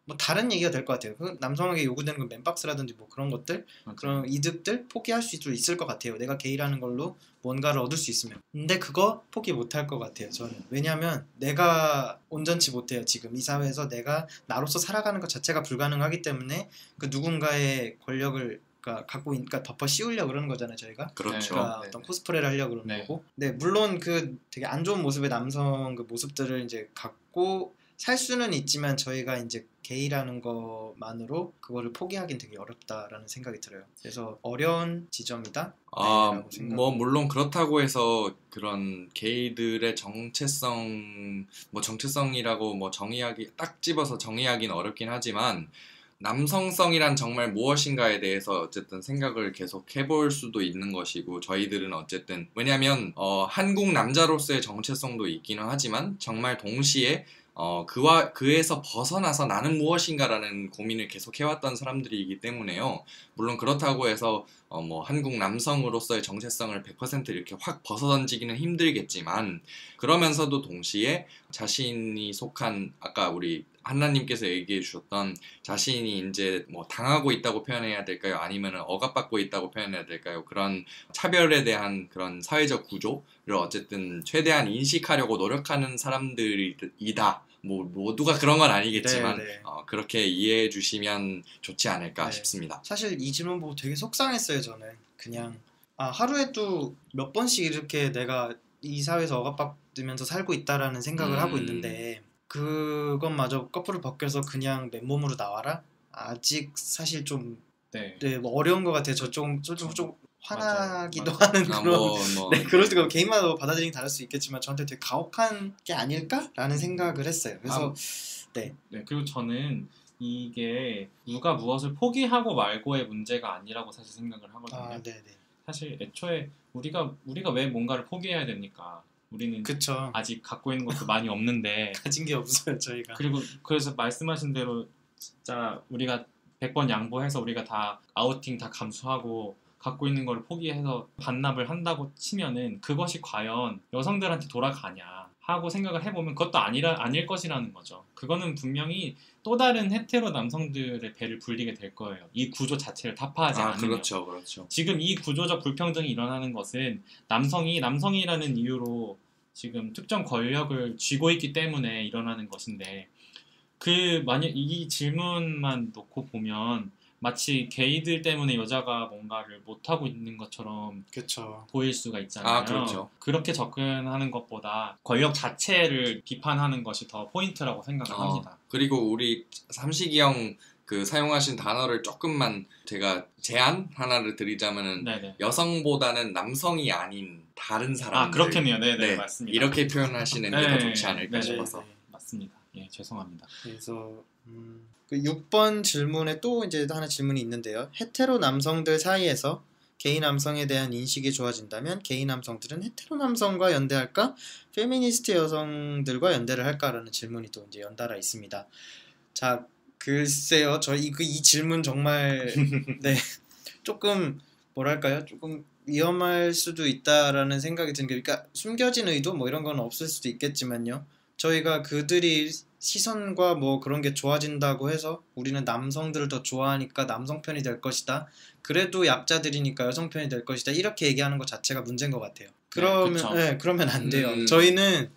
뭐 다른 얘기가 될 것 같아요. 그 남성에게 요구되는 건 맨박스라든지 뭐 그런 것들 그런 이득들 포기할 수 있을 것 같아요. 내가 게이라는 걸로 뭔가를 얻을 수 있으면. 근데 그거 포기 못할 것 같아요. 저는. 왜냐하면 내가 온전치 못해요. 지금 이 사회에서 내가 나로서 살아가는 것 자체가 불가능하기 때문에 그 누군가의 권력을 그러니까 덮어 씌우려고 그러는 거잖아요. 저희가. 그렇죠. 그러니까 네. 어떤 코스프레를 하려고 그러는 네. 거고. 네, 물론 그 되게 안 좋은 모습의 남성 그 모습들을 이제 갖고 살 수는 있지만 저희가 이제 게이라는 것만으로 그거를 포기하기는 되게 어렵다라는 생각이 들어요. 그래서 어려운 지점이다. 라고 뭐 물론 그렇다고 해서 그런 게이들의 정체성이라고 뭐 정의하기 딱 집어서 정의하기는 어렵긴 하지만 남성성이란 정말 무엇인가에 대해서 어쨌든 생각을 계속 해볼 수도 있는 것이고 저희들은 어쨌든 왜냐하면 한국 남자로서의 정체성도 있기는 하지만 정말 동시에 그에서 벗어나서 나는 무엇인가라는 고민을 계속 해왔던 사람들이기 때문에요. 물론 그렇다고 해서 뭐 한국 남성으로서의 정체성을 100% 이렇게 확 벗어던지기는 힘들겠지만 그러면서도 동시에 자신이 속한 아까 우리 한나님께서 얘기해 주셨던 자신이 이제 뭐 당하고 있다고 표현해야 될까요? 아니면 억압받고 있다고 표현해야 될까요? 그런 차별에 대한 그런 사회적 구조를 어쨌든 최대한 인식하려고 노력하는 사람들이다. 뭐 모두가 그런 건 아니겠지만 네. 그렇게 이해해 주시면 좋지 않을까 네. 싶습니다. 사실 이 질문 보고 되게 속상했어요. 저는 그냥 하루에도 몇 번씩 이렇게 내가 이 사회에서 억압받으면서 살고 있다라는 생각을 하고 있는데 그것마저 거꾸로 벗겨서 그냥 맨몸으로 나와라? 아직 사실 좀 뭐 어려운 것 같아요. 저 좀 화나기도 하는 그런 네, 그럴 수가 개인마다 받아들이기 다를 수 있겠지만 저한테 되게 가혹한 게 아닐까라는 생각을 했어요. 그래서 네, 그리고 저는 이게 누가 무엇을 포기하고 말고의 문제가 아니라고 사실 생각을 하거든요. 아, 네네. 사실 애초에 우리가 왜 뭔가를 포기해야 됩니까? 우리는 그쵸. 아직 갖고 있는 것도 많이 없는데 가진 게 없어요 저희가. 그리고 그래서 말씀하신 대로 진짜 우리가 100번 양보해서 우리가 다 아우팅 다 감수하고 갖고 있는 걸 포기해서 반납을 한다고 치면은 그것이 과연 여성들한테 돌아가냐 하고 생각을 해보면 그것도 아닐 것이라는 거죠. 그거는 분명히 또 다른 헤테로 남성들의 배를 불리게 될 거예요. 이 구조 자체를 타파하지 않으면. 그렇죠. 지금 이 구조적 불평등이 일어나는 것은 남성이라는 이유로 지금 특정 권력을 쥐고 있기 때문에 일어나는 것인데 만약 이 질문만 놓고 보면 마치 게이들 때문에 여자가 뭔가를 못하고 있는 것처럼 그쵸. 보일 수가 있잖아요. 그렇죠. 그렇게 접근하는 것보다 권력 자체를 비판하는 것이 더 포인트라고 생각을 합니다. 그리고 우리 삼식이 형 그 사용하신 단어를 조금만 제가 제안 하나를 드리자면은 네네. 여성보다는 남성이 아닌 다른 사람들 그렇겠네요. 네네. 맞습니다. 이렇게 표현하시는 게 더 좋지 않을까 싶어서. 맞습니다. 예, 죄송합니다. 그래서 그 6번 질문에 또 이제 하나 질문이 있는데요. 헤테로 남성들 사이에서 게이 남성에 대한 인식이 좋아진다면 게이 남성들은 헤테로 남성과 연대할까? 페미니스트 여성들과 연대를 할까라는 질문이 또 이제 연달아 있습니다. 자, 글쎄요. 저희 이 질문 정말 네. 조금 뭐랄까요? 조금 위험할 수도 있다라는 생각이 드는 게 그러니까 숨겨진 의도 뭐 이런 건 없을 수도 있겠지만요. 저희가 그들이 시선과 뭐 그런 게 좋아진다고 해서 우리는 남성들을 더 좋아하니까 남성 편이 될 것이다. 그래도 약자들이니까 여성 편이 될 것이다. 이렇게 얘기하는 것 자체가 문제인 것 같아요. 그러면 안 돼요. 저희는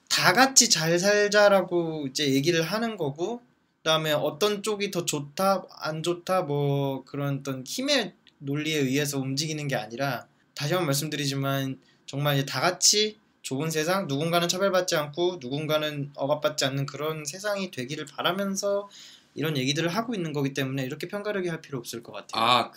다 같이 잘 살자라고 이제 얘기를 하는 거고, 그다음에 어떤 쪽이 더 좋다, 안 좋다, 뭐 그런 어떤 힘의 논리에 의해서 움직이는 게 아니라 다시 한번 말씀드리지만 정말 다 같이 좋은 세상, 누군가는 처벌받지 않고 누군가는 억압받지 않는 그런 세상이 되기를 바라면서 이런 얘기들을 하고 있는 거기 때문에 이렇게 편가르게 할 필요 없을 것 같아요.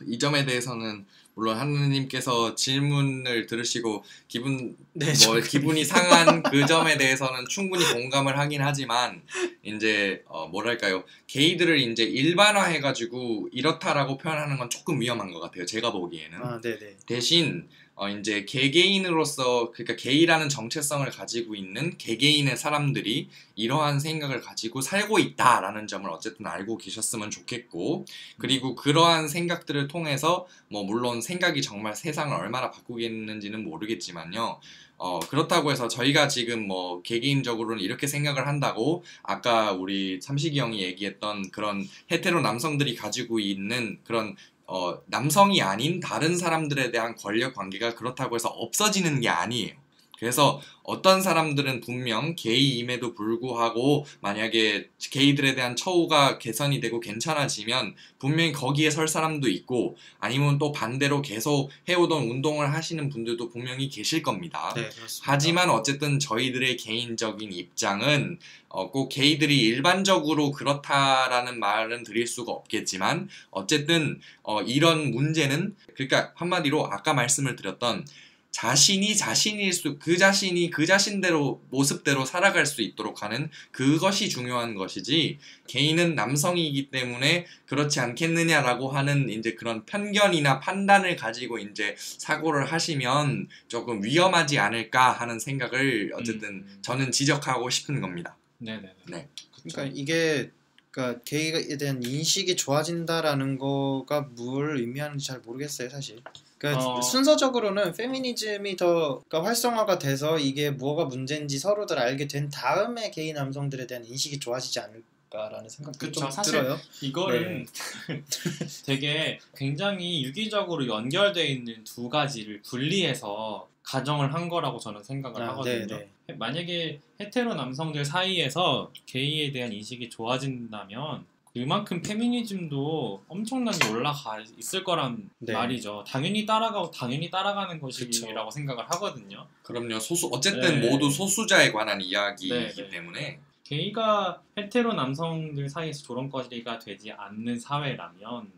이 점에 대해서는 물론 하느님께서 질문을 들으시고 기분이 상한 그 점에 대해서는 충분히 공감을 하긴 하지만 이제 뭐랄까요, 게이들을 이제 일반화해가지고 이렇다라고 표현하는 건 조금 위험한 것 같아요. 제가 보기에는. 네네. 대신 이제 개개인으로서, 그러니까 게이라는 정체성을 가지고 있는 개개인의 사람들이 이러한 생각을 가지고 살고 있다라는 점을 어쨌든 알고 계셨으면 좋겠고, 그리고 그러한 생각들을 통해서 뭐 물론 생각이 정말 세상을 얼마나 바꾸겠는지는 모르겠지만요. 그렇다고 해서 저희가 지금 뭐 개개인적으로는 이렇게 생각을 한다고 아까 우리 삼식이 형이 얘기했던 그런 헤테로 남성들이 가지고 있는 그런 남성이 아닌 다른 사람들에 대한 권력 관계가 그렇다고 해서 없어지는 게 아니에요. 그래서 어떤 사람들은 분명 게이임에도 불구하고 만약에 게이들에 대한 처우가 개선이 되고 괜찮아지면 분명히 거기에 설 사람도 있고, 아니면 또 반대로 계속 해오던 운동을 하시는 분들도 분명히 계실 겁니다. 네, 그렇습니다. 하지만 어쨌든 저희들의 개인적인 입장은 꼭 게이들이 일반적으로 그렇다라는 말은 드릴 수가 없겠지만 어쨌든 이런 문제는, 그러니까 한마디로 아까 말씀을 드렸던 자신이 그 자신대로 모습대로 살아갈 수 있도록 하는 그것이 중요한 것이지, 개인은 남성이기 때문에 그렇지 않겠느냐라고 하는 이제 그런 편견이나 판단을 가지고 이제 사고를 하시면 조금 위험하지 않을까 하는 생각을 어쨌든 저는 지적하고 싶은 겁니다. 네네. 네. 그러니까 이게 그러니까 게이에 대한 인식이 좋아진다라는 거가 뭘 의미하는지 잘 모르겠어요, 사실. 그러니까 순서적으로는 페미니즘이 더 그러니까 활성화가 돼서 이게 뭐가 문제인지 서로들 알게 된 다음에 게이 남성들에 대한 인식이 좋아지지 않을까라는 생각도 좀 들어요. 이거는 되게 굉장히 유기적으로 연결되어 있는 두 가지를 분리해서 가정을 한 거라고 저는 생각을 하거든요. 네네. 만약에 헤테로 남성들 사이에서 게이에 대한 인식이 좋아진다면 그만큼 페미니즘도 엄청나게 올라가 있을 거란 말이죠. 당연히 따라가는 것이라고 생각을 하거든요. 그럼요. 어쨌든 모두 소수자에 관한 이야기이기 때문에 게이가 헤테로 남성들 사이에서 조롱거리가 되지 않는 사회라면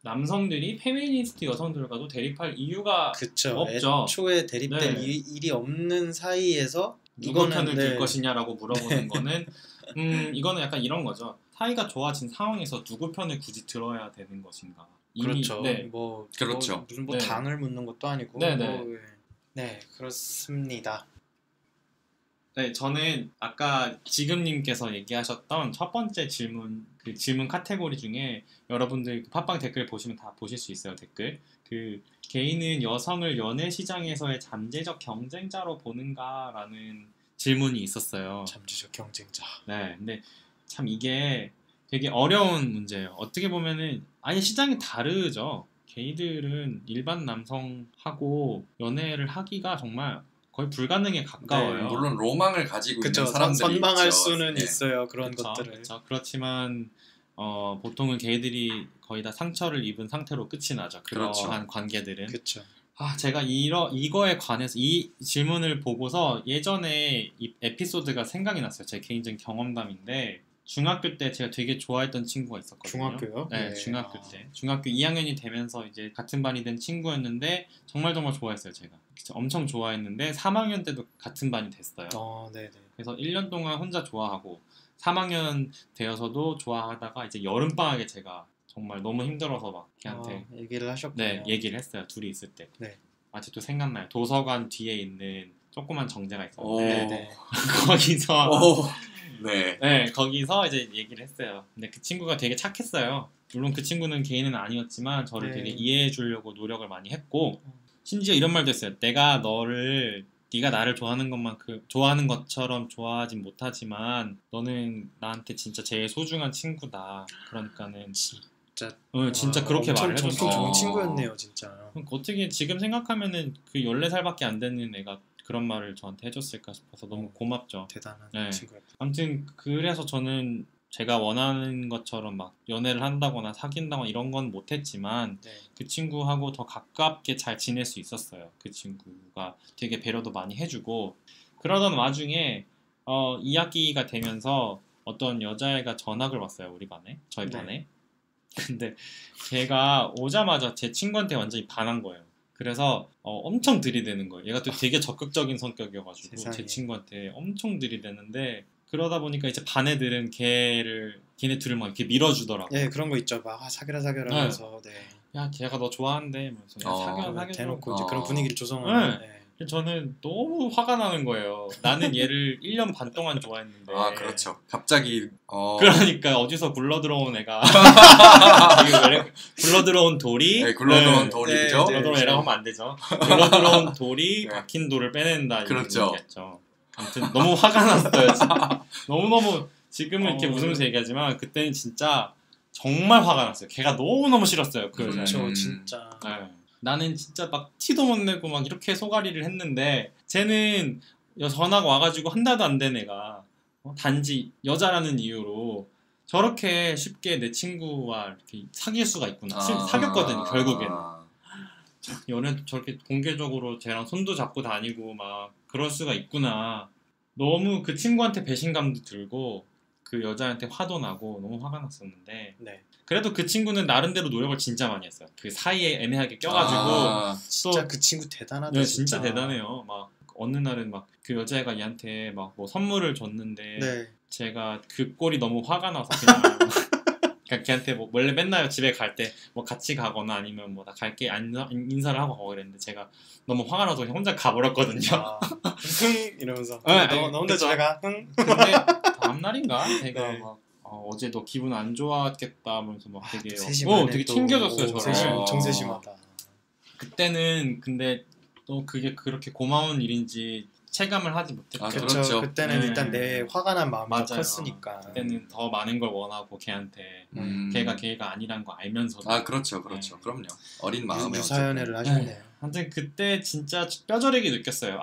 남성들이 페미니스트 여성들과도 대립할 이유가 없죠. 애초에 대립될 일이 없는 사이에서 누구 편을 들 것이냐라고 물어보는 거는 이거는 약간 이런 거죠. 사이가 좋아진 상황에서 누구 편을 굳이 들어야 되는 것인가. 이미, 그렇죠. 네. 뭐 그렇죠. 무슨 뭐 네. 당을 묻는 것도 아니고. 네네. 뭐, 네 그렇습니다. 네, 저는 아까 지금님께서 얘기하셨던 첫 번째 질문, 그 질문 카테고리 중에 여러분들 그 팟빵 댓글 보시면 다 보실 수 있어요, 댓글. 그 개인은 여성을 연애 시장에서의 잠재적 경쟁자로 보는가라는 질문이 있었어요. 잠재적 경쟁자. 네, 근데 참 이게 되게 어려운 문제예요. 어떻게 보면은 아예 시장이 다르죠. 게이들은 일반 남성하고 연애를 하기가 정말 거의 불가능에 가까워요. 네, 물론 로망을 가지고 그쵸. 있는 사람들이 선망할 있죠. 수는 네. 있어요. 그런 그쵸, 것들을. 그쵸. 그렇지만 보통은 게이들이 거의 다 상처를 입은 상태로 끝이 나죠. 그러한 그렇죠. 관계들은. 그렇죠. 제가 이거에 관해서 이 질문을 보고서 예전에 이 에피소드가 생각이 났어요. 제 개인적인 경험담인데 중학교 때 제가 되게 좋아했던 친구가 있었거든요. 중학교요? 네, 네. 중학교 때. 중학교 2학년이 되면서 이제 같은 반이 된 친구였는데 정말 좋아했어요, 제가. 진짜 엄청 좋아했는데 3학년 때도 같은 반이 됐어요. 네네. 그래서 1년 동안 혼자 좋아하고 3학년 되어서도 좋아하다가 이제 여름방학에 제가 정말 너무 힘들어서 막 걔한테 얘기를 하셨군요. 네, 얘기를 했어요. 둘이 있을 때. 네. 아직도 생각나요. 도서관 뒤에 있는 조그만 정자가 오. 있었는데 네네. 거기서 오. 네. 네, 거기서 이제 얘기를 했어요. 근데 그 친구가 되게 착했어요. 물론 그 친구는 개인은 아니었지만 저를 네. 되게 이해해 주려고 노력을 많이 했고 심지어 이런 말도 했어요. 네가 나를 좋아하는 것처럼 좋아하진 못하지만 너는 나한테 진짜 제일 소중한 친구다. 그러니까는 진짜 그렇게 엄청 말을 해줬어요. 좋은 친구였네요, 진짜. 그러니까 어떻게 지금 생각하면은 그 14살밖에 안 되는 애가 그런 말을 저한테 해줬을까 싶어서 너무 고맙죠. 대단한 네. 친구였다. 아무튼 그래서 저는 제가 원하는 것처럼 막 연애를 한다거나 사귄다거나 이런 건 못했지만 네. 그 친구하고 더 가깝게 잘 지낼 수 있었어요. 그 친구가 되게 배려도 많이 해주고 그러던 와중에 2학기가 되면서 어떤 여자애가 전학을 왔어요. 우리 반에. 저희 네. 반에. 근데 걔가 오자마자 제 친구한테 완전히 반한 거예요. 그래서 엄청 들이대는 거예요. 얘가 또 되게 적극적인 성격이어가지고 세상에. 제 친구한테 엄청 들이대는데 그러다 보니까 이제 반 애들은 걔네 둘을 막 이렇게 밀어주더라고요. 예, 그런 거 있죠. 막 사귀라 하면서 네. 야, 걔가 너 좋아한대. 이러면서 야, 사귀어. 대놓고 이제 어. 그런 분위기를 조성하는. 네. 네. 저는 너무 화가 나는 거예요. 나는 얘를 1년 반 동안 좋아했는데. 아, 그렇죠. 갑자기 그러니까 어디서 굴러 들어온 애가 굴러 들어온 돌이 네, 굴러들어온 돌이죠. 굴러 들어온 애라고 하면 안 되죠. 굴러 들어온 돌이 네. 박힌 돌을 빼낸다 이런 그렇죠. 얘기였죠. 아무튼 너무 화가 났어요. 진짜. 너무 지금은 이렇게 어. 웃으면서 얘기하지만 그때는 진짜 정말 화가 났어요. 걔가 너무 싫었어요. 그 여자. 그렇죠, 진짜. 네. 나는 진짜 막 티도 못 내고 막 이렇게 소가리를 했는데 쟤는 전화가 와가지고 한 달도 안 된 애가 단지 여자라는 이유로 저렇게 쉽게 내 친구와 이렇게 사귈 수가 있구나. 사귀었거든요. 결국에는. 연애도 저렇게 공개적으로 쟤랑 손도 잡고 다니고 막 그럴 수가 있구나. 너무 그 친구한테 배신감도 들고 그 여자한테 화도 나고 너무 화가 났었는데 네. 그래도 그 친구는 나름대로 노력을 진짜 많이 했어요. 그 사이에 애매하게 껴가지고 진짜 그 친구 대단하다. 네, 진짜 대단해요. 막 어느 날은 막 그 여자애가 얘한테 막 뭐 선물을 줬는데 네. 제가 그 꼴이 너무 화가 나서 그냥 그러니까 걔한테 뭐 원래 맨날 집에 갈 때 뭐 같이 가거나 아니면 뭐 나 갈게 인사를 하고 가고 그랬는데 제가 너무 화가 나서 그냥 혼자 가버렸거든요. 흥 이러면서. 네, 너 혼자 집에 가. 흥. 근데 다음 날인가 제가 네. 막 어제 너 기분 안 좋았겠다 하면서 막 되게 세심하네, 되게 또. 챙겨줬어요 오, 저를. 엄청 세심하다. 그때는 근데 또 그게 그렇게 고마운 일인지 체감을 하지 못했죠. 아, 그렇죠. 그렇죠. 그때는 네. 일단 내 화가 난 마음이 맞아요. 컸으니까. 그때는 더 많은 걸 원하고 걔한테 걔가 아니란 거 알면서도. 아, 그렇죠. 그럼요. 어린 마음에 유사연애를 하셨네요. 아무튼 그때 진짜 뼈저리게 느꼈어요.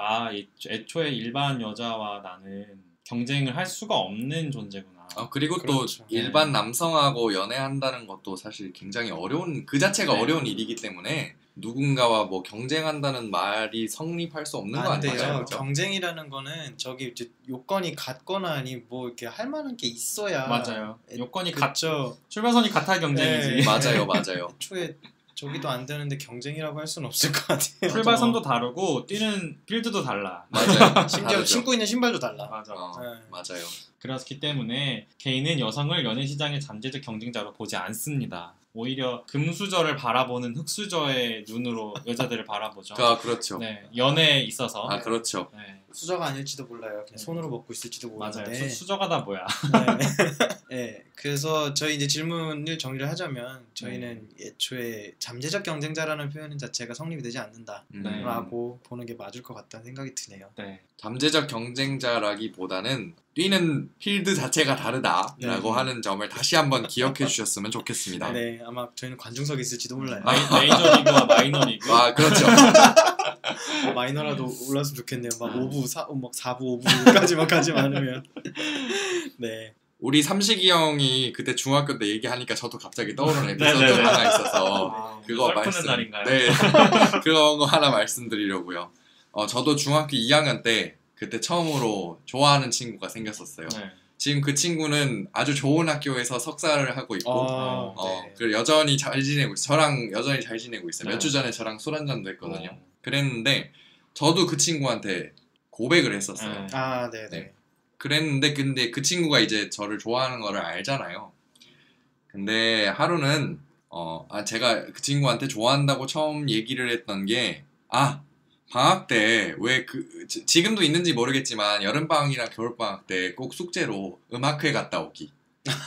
애초에 일반 여자와 나는 경쟁을 할 수가 없는 존재구나. 그리고 그렇죠. 또 일반 남성하고 연애한다는 것도 사실 굉장히 어려운 그 자체가 네. 어려운 일이기 때문에 누군가와 뭐 경쟁한다는 말이 성립할 수 없는 거 안 돼요. 아니에요? 그렇죠? 경쟁이라는 거는 저기 이제 요건이 같거나 아니 뭐 이렇게 할 만한 게 있어야. 맞아요. 요건이 그렇죠. 출발선이 같아 경쟁이지. 네. 맞아요. 애초에 저기도 안 되는데 경쟁이라고 할 수는 없을 것 같아요. 출발선도 다르고 뛰는 필드도 달라. 맞아요. 심지어 다르죠. 신고 있는 신발도 달라. 맞아. 네. 맞아요. 그렇기 때문에 개인은 여성을 연애 시장의 잠재적 경쟁자로 보지 않습니다. 오히려 금수저를 바라보는 흑수저의 눈으로 여자들을 바라보죠. 아 그렇죠. 네, 연애에 있어서. 아 그렇죠. 네, 수저가 아닐지도 몰라요. 그냥 네. 손으로 먹고 있을지도 맞아요. 모르는데. 수저가 다 뭐야? 네. 네. 그래서 저희 이제 질문을 정리를 하자면 저희는 애초에 잠재적 경쟁자라는 표현 자체가 성립이 되지 않는다라고 보는 게 맞을 것 같다는 생각이 드네요. 네. 잠재적 경쟁자라기보다는 뛰는 필드 자체가 다르다라고 네. 하는 점을 다시 한번 기억해 주셨으면 좋겠습니다. 네, 아마 저희는 관중석에 있을지도 몰라요. 메이저리그와 마이너리그. 아 그렇죠. 마이너라도 올랐으면 좋겠네요. 막 5부, 4부, 5부까지만 가지 않으면. 네. 우리 삼식이 형이 그때 중학교 때 얘기하니까 저도 갑자기 떠오르는 에피소드가 네네네. 하나 있어서 아, 그거 썰 푸는 말씀. 날인가요? 네. 그거 하나 말씀드리려고요. 저도 중학교 2학년 때 그때 처음으로 좋아하는 친구가 생겼었어요. 네. 지금 그 친구는 아주 좋은 학교에서 석사를 하고 있고 네. 그리고 여전히 잘 지내고 있어요. 저랑 여전히 잘 지내고 있어요. 네. 몇 주 전에 저랑 술 한잔도 했거든요. 그랬는데 저도 그 친구한테 고백을 했었어요. 네. 아, 네, 네. 네. 그랬는데 근데 그 친구가 이제 저를 좋아하는 거를 알잖아요. 근데 하루는 제가 그 친구한테 좋아한다고 처음 얘기를 했던 게 방학 때 왜 지금도 있는지 모르겠지만 여름 방학이랑 겨울 방학 때 꼭 숙제로 음악회 갔다 오기,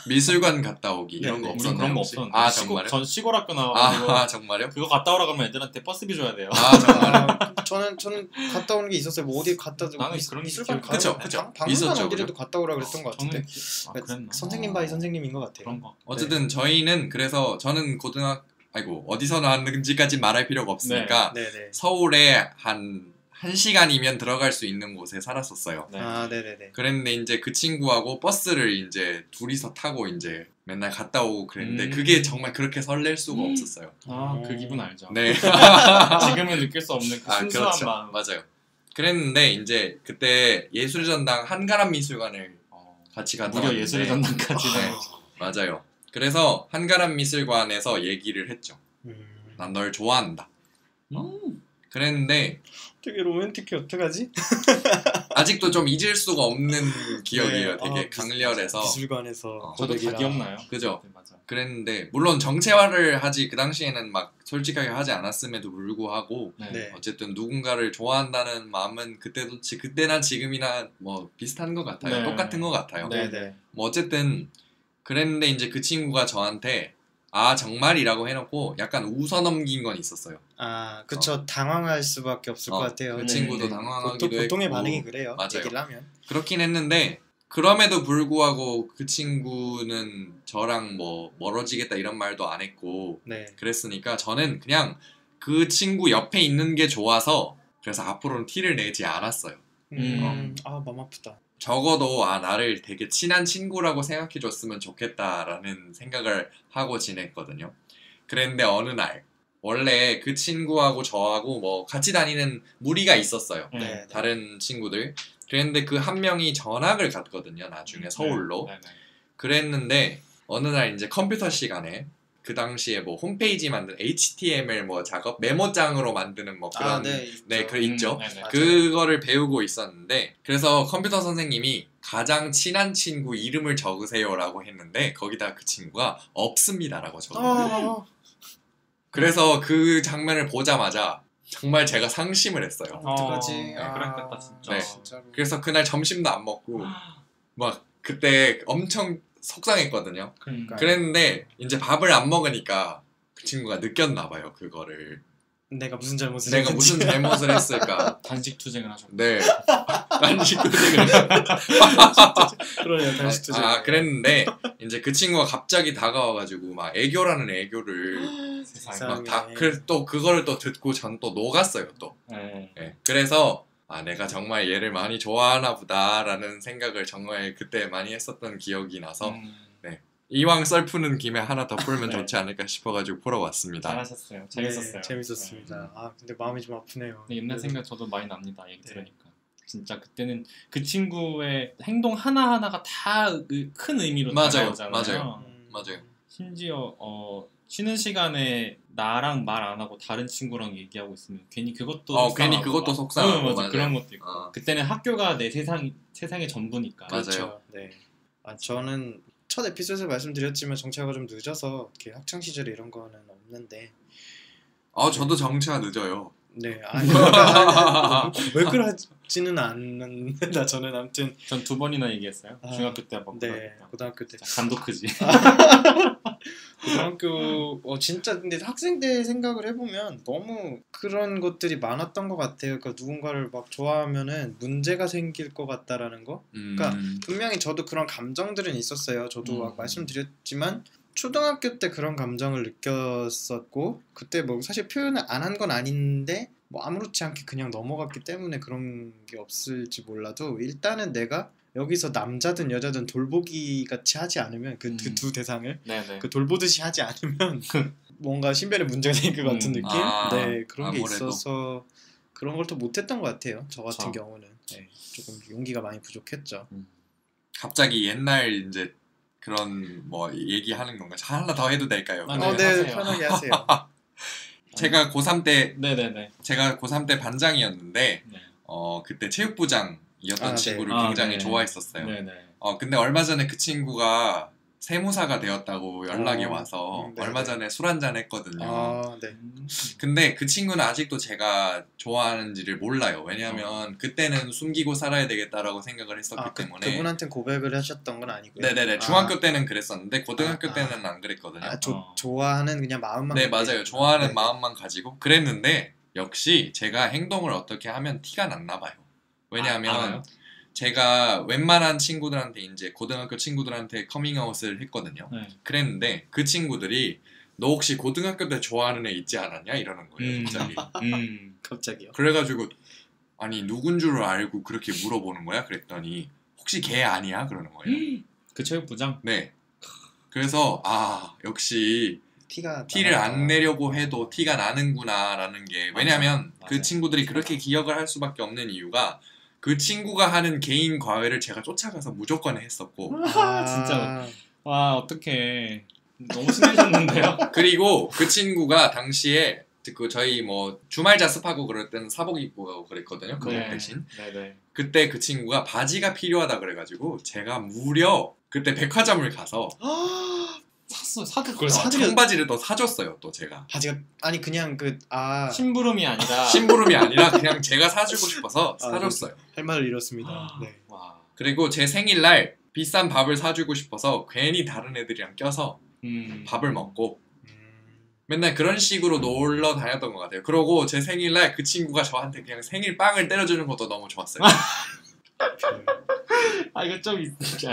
미술관 갔다 오기 이런 거 네, 우리 없었나요? 그런 거 혹시? 없었는데. 아 정말요? 전 시골 학교 나와가지고 정말요? 그거 갔다 오라고 하면 애들한테 버스비 줘야 돼요. 아 정말요? 저는 갔다 오는 게 있었어요. 뭐 어디 갔다 나는 그런 게 미술관 기억이 그쵸, 가는 그쵸. 박물관 있었죠, 어디라도 그죠? 갔다 오라 그랬던 것 저는 같은데. 그랬나? 선생님 바이 선생님인 것 같아요. 그런 거. 어쨌든 저희는 그래서 저는 어디서 나왔는지까지 말할 필요가 없으니까 네, 네. 서울에 한 1시간이면 들어갈 수 있는 곳에 살았었어요. 네. 아, 네, 네, 네. 그랬는데 이제 그 친구하고 버스를 이제 둘이서 타고 이제 맨날 갔다 오고 그랬는데 음. 그게 정말 그렇게 설렐 수가 없었어요. 그 기분 알죠. 네. 지금은 느낄 수 없는 그 순수한 그렇죠. 마음. 맞아요. 그랬는데 이제 그때 예술전당 한가람 미술관을 같이 갔다 무려 왔는데 예술의 전당까지. 네. 맞아요. 그래서 한가람 미술관에서 얘기를 했죠. 음, 난 널 좋아한다. 그랬는데 되게 로맨틱해. 어떡하지? 아직도 좀 잊을 수가 없는 기억이에요. 네, 되게 강렬해서. 미술관에서 저도 다 고백이라. 기억나요. 그죠? 네, 맞아. 그랬는데 물론 정체화를 하지 그 당시에는 막 솔직하게 하지 않았음에도 불구하고 네. 네. 어쨌든 누군가를 좋아한다는 마음은 그때나 지금이나 뭐 비슷한 것 같아요. 네. 똑같은 것 같아요. 네, 네. 뭐 어쨌든 그랬는데 이제 그 친구가 저한테 정말이라고 해놓고 약간 웃어넘긴 건 있었어요. 아, 그쵸. 당황할 수밖에 없을 것 같아요. 그 네, 친구도 네. 당황하기도 보통의 했고. 반응이 그래요. 맞아요. 얘기를 하면. 그렇긴 했는데 그럼에도 불구하고 그 친구는 저랑 뭐 멀어지겠다 이런 말도 안 했고 네. 그랬으니까 저는 그냥 그 친구 옆에 있는 게 좋아서 그래서 앞으로는 티를 내지 않았어요. 마음 아프다. 적어도 나를 되게 친한 친구라고 생각해 줬으면 좋겠다라는 생각을 하고 지냈거든요. 그랬는데 어느 날 원래 그 친구하고 저하고 뭐 같이 다니는 무리가 있었어요. 네. 네. 다른 친구들. 그랬는데 그 한 명이 전학을 갔거든요. 나중에 서울로. 네, 네. 그랬는데 어느 날 이제 컴퓨터 시간에 그 당시에 뭐 홈페이지 만든 HTML 뭐 작업 메모장으로 만드는 뭐 그런 네. 그 있죠. 네, 네. 맞아요. 그거를 배우고 있었는데 그래서 컴퓨터 선생님이 가장 친한 친구 이름을 적으세요라고 했는데 거기다 그 친구가 없습니다라고 적었어요. 그래서 그 장면을 보자마자 정말 제가 상심을 했어요. 어떡하지? 그랬겠다 진짜. 네. 진짜로. 그래서 그날 점심도 안 먹고 막 그때 엄청 속상했거든요. 그러니까. 그랬는데 이제 밥을 안 먹으니까 그 친구가 느꼈나 봐요. 그거를 내가 무슨 잘못을 내가 했는지. 무슨 잘못을 했을까. 단식 투쟁을 하셨고. 네. 단식 투쟁을 그러네요. 단식 투쟁. 그랬는데 이제 그 친구가 갑자기 다가와가지고 막 애교라는 애교를 세상에. 막 또 그거를 또 듣고 전 또 녹았어요 또. 네. 네. 그래서 내가 정말 얘를 많이 좋아하나 보다라는 생각을 정말 그때 많이 했었던 기억이 나서 이왕 썰 푸는 김에 하나 더 풀면 네. 좋지 않을까 싶어가지고 풀어 왔습니다. 잘하셨어요. 재밌었어요. 네, 재밌었습니다. 근데 마음이 좀 아프네요. 네, 옛날 생각 저도 많이 납니다. 얘기 들으니까. 진짜 그때는 그 친구의 행동 하나하나가 다 큰 의미로 맞아요. 다가오잖아요. 맞아요. 심지어 쉬는 시간에 나랑 말 안 하고 다른 친구랑 얘기하고 있으면 괜히 그것도 괜히 그것도 속상하고 맞아. 그런 것도 있고 어. 그때는 학교가 내 세상의 전부니까. 맞아요. 그렇죠. 네. 저는 첫 에피소드에서 말씀드렸지만 정체가 좀 늦어서 이렇게 학창 시절에 이런 거는 없는데. 저도 정치가 늦어요. 네. 왜 그러지는 않는다. 저는 아무튼 전 2번이나 얘기했어요. 중학교 때 한번. 네. 고등학교 때. 간도 크지. 고등학교 진짜 근데 학생 때 생각을 해보면 너무 그런 것들이 많았던 것 같아요. 그러니까 누군가를 막 좋아하면은 문제가 생길 것 같다라는 거. 그러니까 분명히 저도 그런 감정들은 있었어요. 저도 막 말씀드렸지만 초등학교 때 그런 감정을 느꼈었고 그때 뭐 사실 표현을 안 한 건 아닌데 뭐 아무렇지 않게 그냥 넘어갔기 때문에 그런 게 없을지 몰라도 일단은 내가 여기서 남자든 여자든 돌보기 같이 하지 않으면 그 두 대상을 네네. 그 돌보듯이 하지 않으면 뭔가 신변에 문제가 생길 것 같은 느낌. 네 그런 게 아무래도. 있어서 그런 걸 더 못했던 것 같아요. 저 같은 그쵸. 경우는 네, 조금 용기가 많이 부족했죠. 갑자기 옛날 이제 그런 뭐 얘기하는 건가? 하나 더 해도 될까요? 네, 네 하세요. 편하게 하세요. 제가 고3 때 네네네. 제가 고3 때 반장이었는데 네. 그때 체육부장이었던 네. 친구를 아, 굉장히 네. 좋아했었어요. 네네. 근데 얼마 전에 그 친구가 세무사가 되었다고 연락이 어, 와서 네네. 얼마 전에 술 한잔 했거든요. 네. 근데 그 친구는 아직도 제가 좋아하는지를 몰라요. 왜냐하면 그때는 숨기고 살아야 되겠다라고 생각을 했었기 때문에. 그분한테 고백을 하셨던 건 아니고요. 네네네. 중학교 때는 그랬었는데 고등학교 때는 안 그랬거든요. 좋아하는 그냥 마음만. 네, 맞아요. 좋아하는 네. 마음만 가지고 그랬는데 역시 제가 행동을 어떻게 하면 티가 났나 봐요. 왜냐하면 알아요? 제가 웬만한 친구들한테 이제 고등학교 친구들한테 커밍아웃을 했거든요. 네. 그랬는데 그 친구들이 너 혹시 고등학교 때 좋아하는 애 있지 않았냐? 이러는 거예요. 갑자기. 갑자기요. 그래가지고 아니 누군 줄 알고 그렇게 물어보는 거야? 그랬더니 혹시 걔 아니야? 그러는 거예요. 그 체육부장? 네. 그래서 역시 티를 나나다. 안 내려고 해도 티가 나는구나라는 게 왜냐면 그 맞아요. 친구들이 그렇게 기억을 할 수밖에 없는 이유가 그 친구가 하는 개인 과외를 제가 쫓아가서 무조건 했었고 진짜. 와 어떡해. 너무 심해졌는데요? 그리고 그 친구가 당시에 그 저희 뭐 주말 자습하고 그럴 때는 사복 입고 가고 그랬거든요. 그거 대신 네네. 그때 그 친구가 바지가 필요하다 그래가지고 제가 무려 그때 백화점을 가서 그걸 청바지를 또 사줬어요. 또 제가 바지가 아니 그냥 심부름이 아니라 심부름이 아니라 그냥 제가 사주고 싶어서 사줬어요. 할 말을 잃었습니다. 네. 와. 그리고 제 생일날 비싼 밥을 사주고 싶어서 괜히 다른 애들이랑 껴서 밥을 먹고 맨날 그런 식으로 놀러 다녔던 것 같아요. 그러고 제 생일날 그 친구가 저한테 그냥 생일 빵을 때려주는 것도 너무 좋았어요. 이거 좀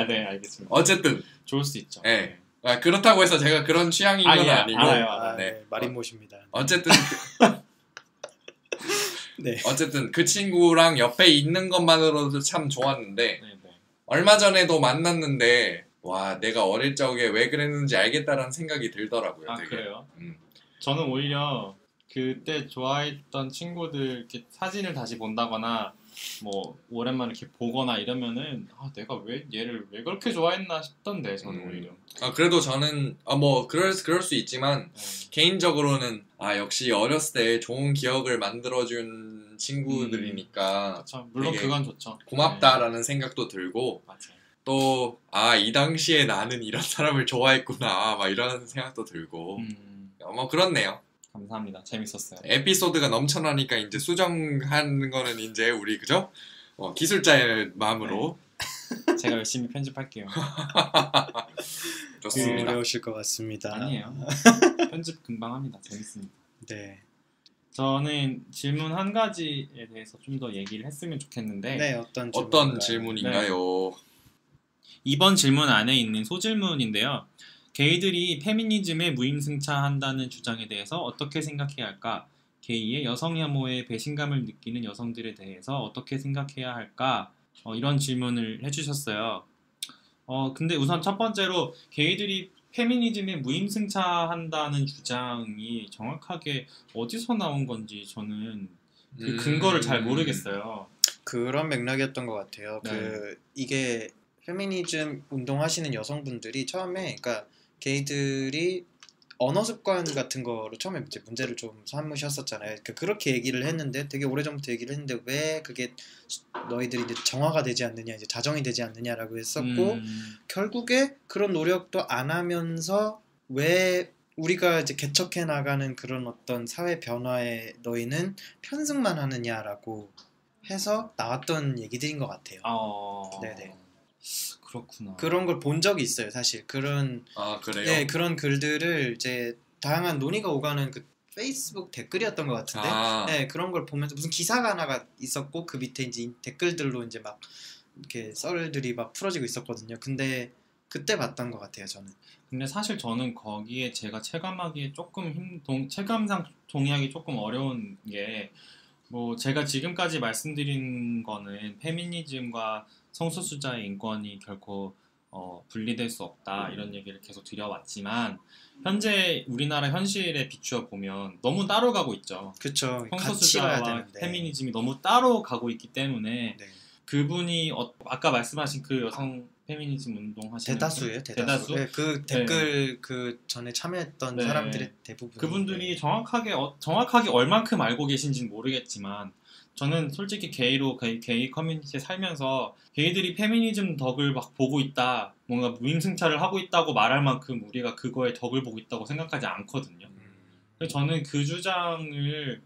네 알겠습니다. 어쨌든 좋을 수 있죠. 네. 그렇다고 해서 제가 그런 취향인 건 아니고 알아요. 네. 마린못입니다. 어쨌든 네. 어쨌든 그 친구랑 옆에 있는 것만으로도 참 좋았는데 네네. 얼마 전에도 만났는데 와 내가 어릴 적에 왜 그랬는지 알겠다라는 생각이 들더라고요. 되게. 그래요? 저는 오히려 그때 좋아했던 친구들 이렇게 사진을 다시 본다거나 뭐 오랜만에 이렇게 보거나 이러면은 내가 왜 얘를 왜 그렇게 좋아했나 싶던데 저는 오히려. 그래도 저는 뭐 그럴 수 있지만 개인적으로는 역시 어렸을 때 좋은 기억을 만들어준 친구들이니까 그렇죠. 물론 그건 좋죠. 고맙다라는 생각도 들고 맞아요. 또 이 당시에 나는 이런 사람을 좋아했구나 막 이런 생각도 들고 뭐 그렇네요. 감사합니다. 재밌었어요. 에피소드가 넘쳐나니까 이제 수정하는 거는 이제 우리 그죠? 기술자의 마음으로 제가 열심히 편집할게요. 좋습니다. 어려우실 것 같습니다. 아니에요. 편집 금방 합니다. 재밌습니다. 네. 저는 질문 한 가지에 대해서 좀 더 얘기를 했으면 좋겠는데 네, 어떤 질문인가요? 이번 질문 안에 있는 소질문인데요. 게이들이 페미니즘에 무임승차한다는 주장에 대해서 어떻게 생각해야 할까? 게이의 여성 혐오에 배신감을 느끼는 여성들에 대해서 어떻게 생각해야 할까? 이런 질문을 해주셨어요. 근데 우선 첫 번째로 게이들이 페미니즘에 무임승차한다는 주장이 정확하게 어디서 나온 건지 저는 그 근거를 잘 모르겠어요. 그런 맥락이었던 것 같아요. 네. 이게 페미니즘 운동하시는 여성분들이 처음에 그러니까 게이들이 언어 습관 같은 거로 처음에 이제 문제를 좀 삼으셨었잖아요. 그러니까 그렇게 얘기를 했는데 되게 오래전부터 얘기를 했는데 왜 그게 너희들이 이제 정화가 되지 않느냐, 이제 자정이 되지 않느냐라고 했었고 결국에 그런 노력도 안 하면서 왜 우리가 이제 개척해 나가는 그런 어떤 사회 변화에 너희는 편승만 하느냐라고 해서 나왔던 얘기들인 것 같아요. 네네. 그렇구나. 그런 걸 본 적이 있어요, 사실. 그런 그래요? 네, 그런 글들을 이제 다양한 논의가 오가는 그 페이스북 댓글이었던 것 같은데, 네, 그런 걸 보면서 무슨 기사가 하나가 있었고 그 밑에 이제 댓글들로 이제 막 이렇게 썰들이 막 풀어지고 있었거든요. 근데 그때 봤던 것 같아요, 저는. 근데 사실 저는 거기에 제가 체감하기에 조금 체감상 동의하기 조금 어려운 게 뭐 제가 지금까지 말씀드린 거는 페미니즘과 성소수자의 인권이 결코 분리될 수 없다 이런 얘기를 계속 드려왔지만 현재 우리나라 현실에 비추어 보면 너무 따로 가고 있죠. 그렇죠. 성소수자와 페미니즘이 너무 따로 가고 있기 때문에 네. 그분이 아까 말씀하신 그 여성 페미니즘 운동 하시는 대다수예요. 대다수. 네, 그 댓글 그 전에 참여했던 사람들의 대부분 그분들이 정확하게 얼만큼 알고 계신지는 모르겠지만 저는 솔직히 게이 커뮤니티에 살면서 게이들이 페미니즘 덕을 막 보고 있다, 뭔가 무임승차를 하고 있다고 말할 만큼 우리가 그거에 덕을 보고 있다고 생각하지 않거든요. 그래서 저는 그 주장을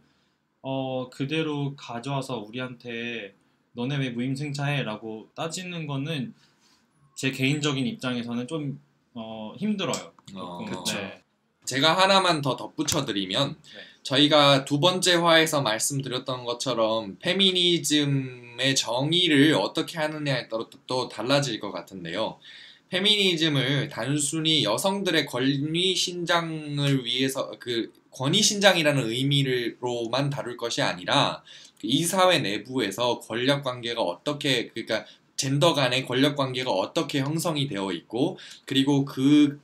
그대로 가져와서 우리한테 너네 왜 무임승차해? 라고 따지는 거는 제 개인적인 입장에서는 좀 힘들어요. 그렇죠. 네. 제가 하나만 더 덧붙여드리면 저희가 두 번째 화에서 말씀드렸던 것처럼 페미니즘의 정의를 어떻게 하느냐에 따라 또 달라질 것 같은데요. 페미니즘을 단순히 여성들의 권리 신장을 위해서 권위 신장이라는 의미로만 다룰 것이 아니라 이 사회 내부에서 권력 관계가 어떻게 젠더 간의 권력 관계가 어떻게 형성이 되어 있고 그리고 그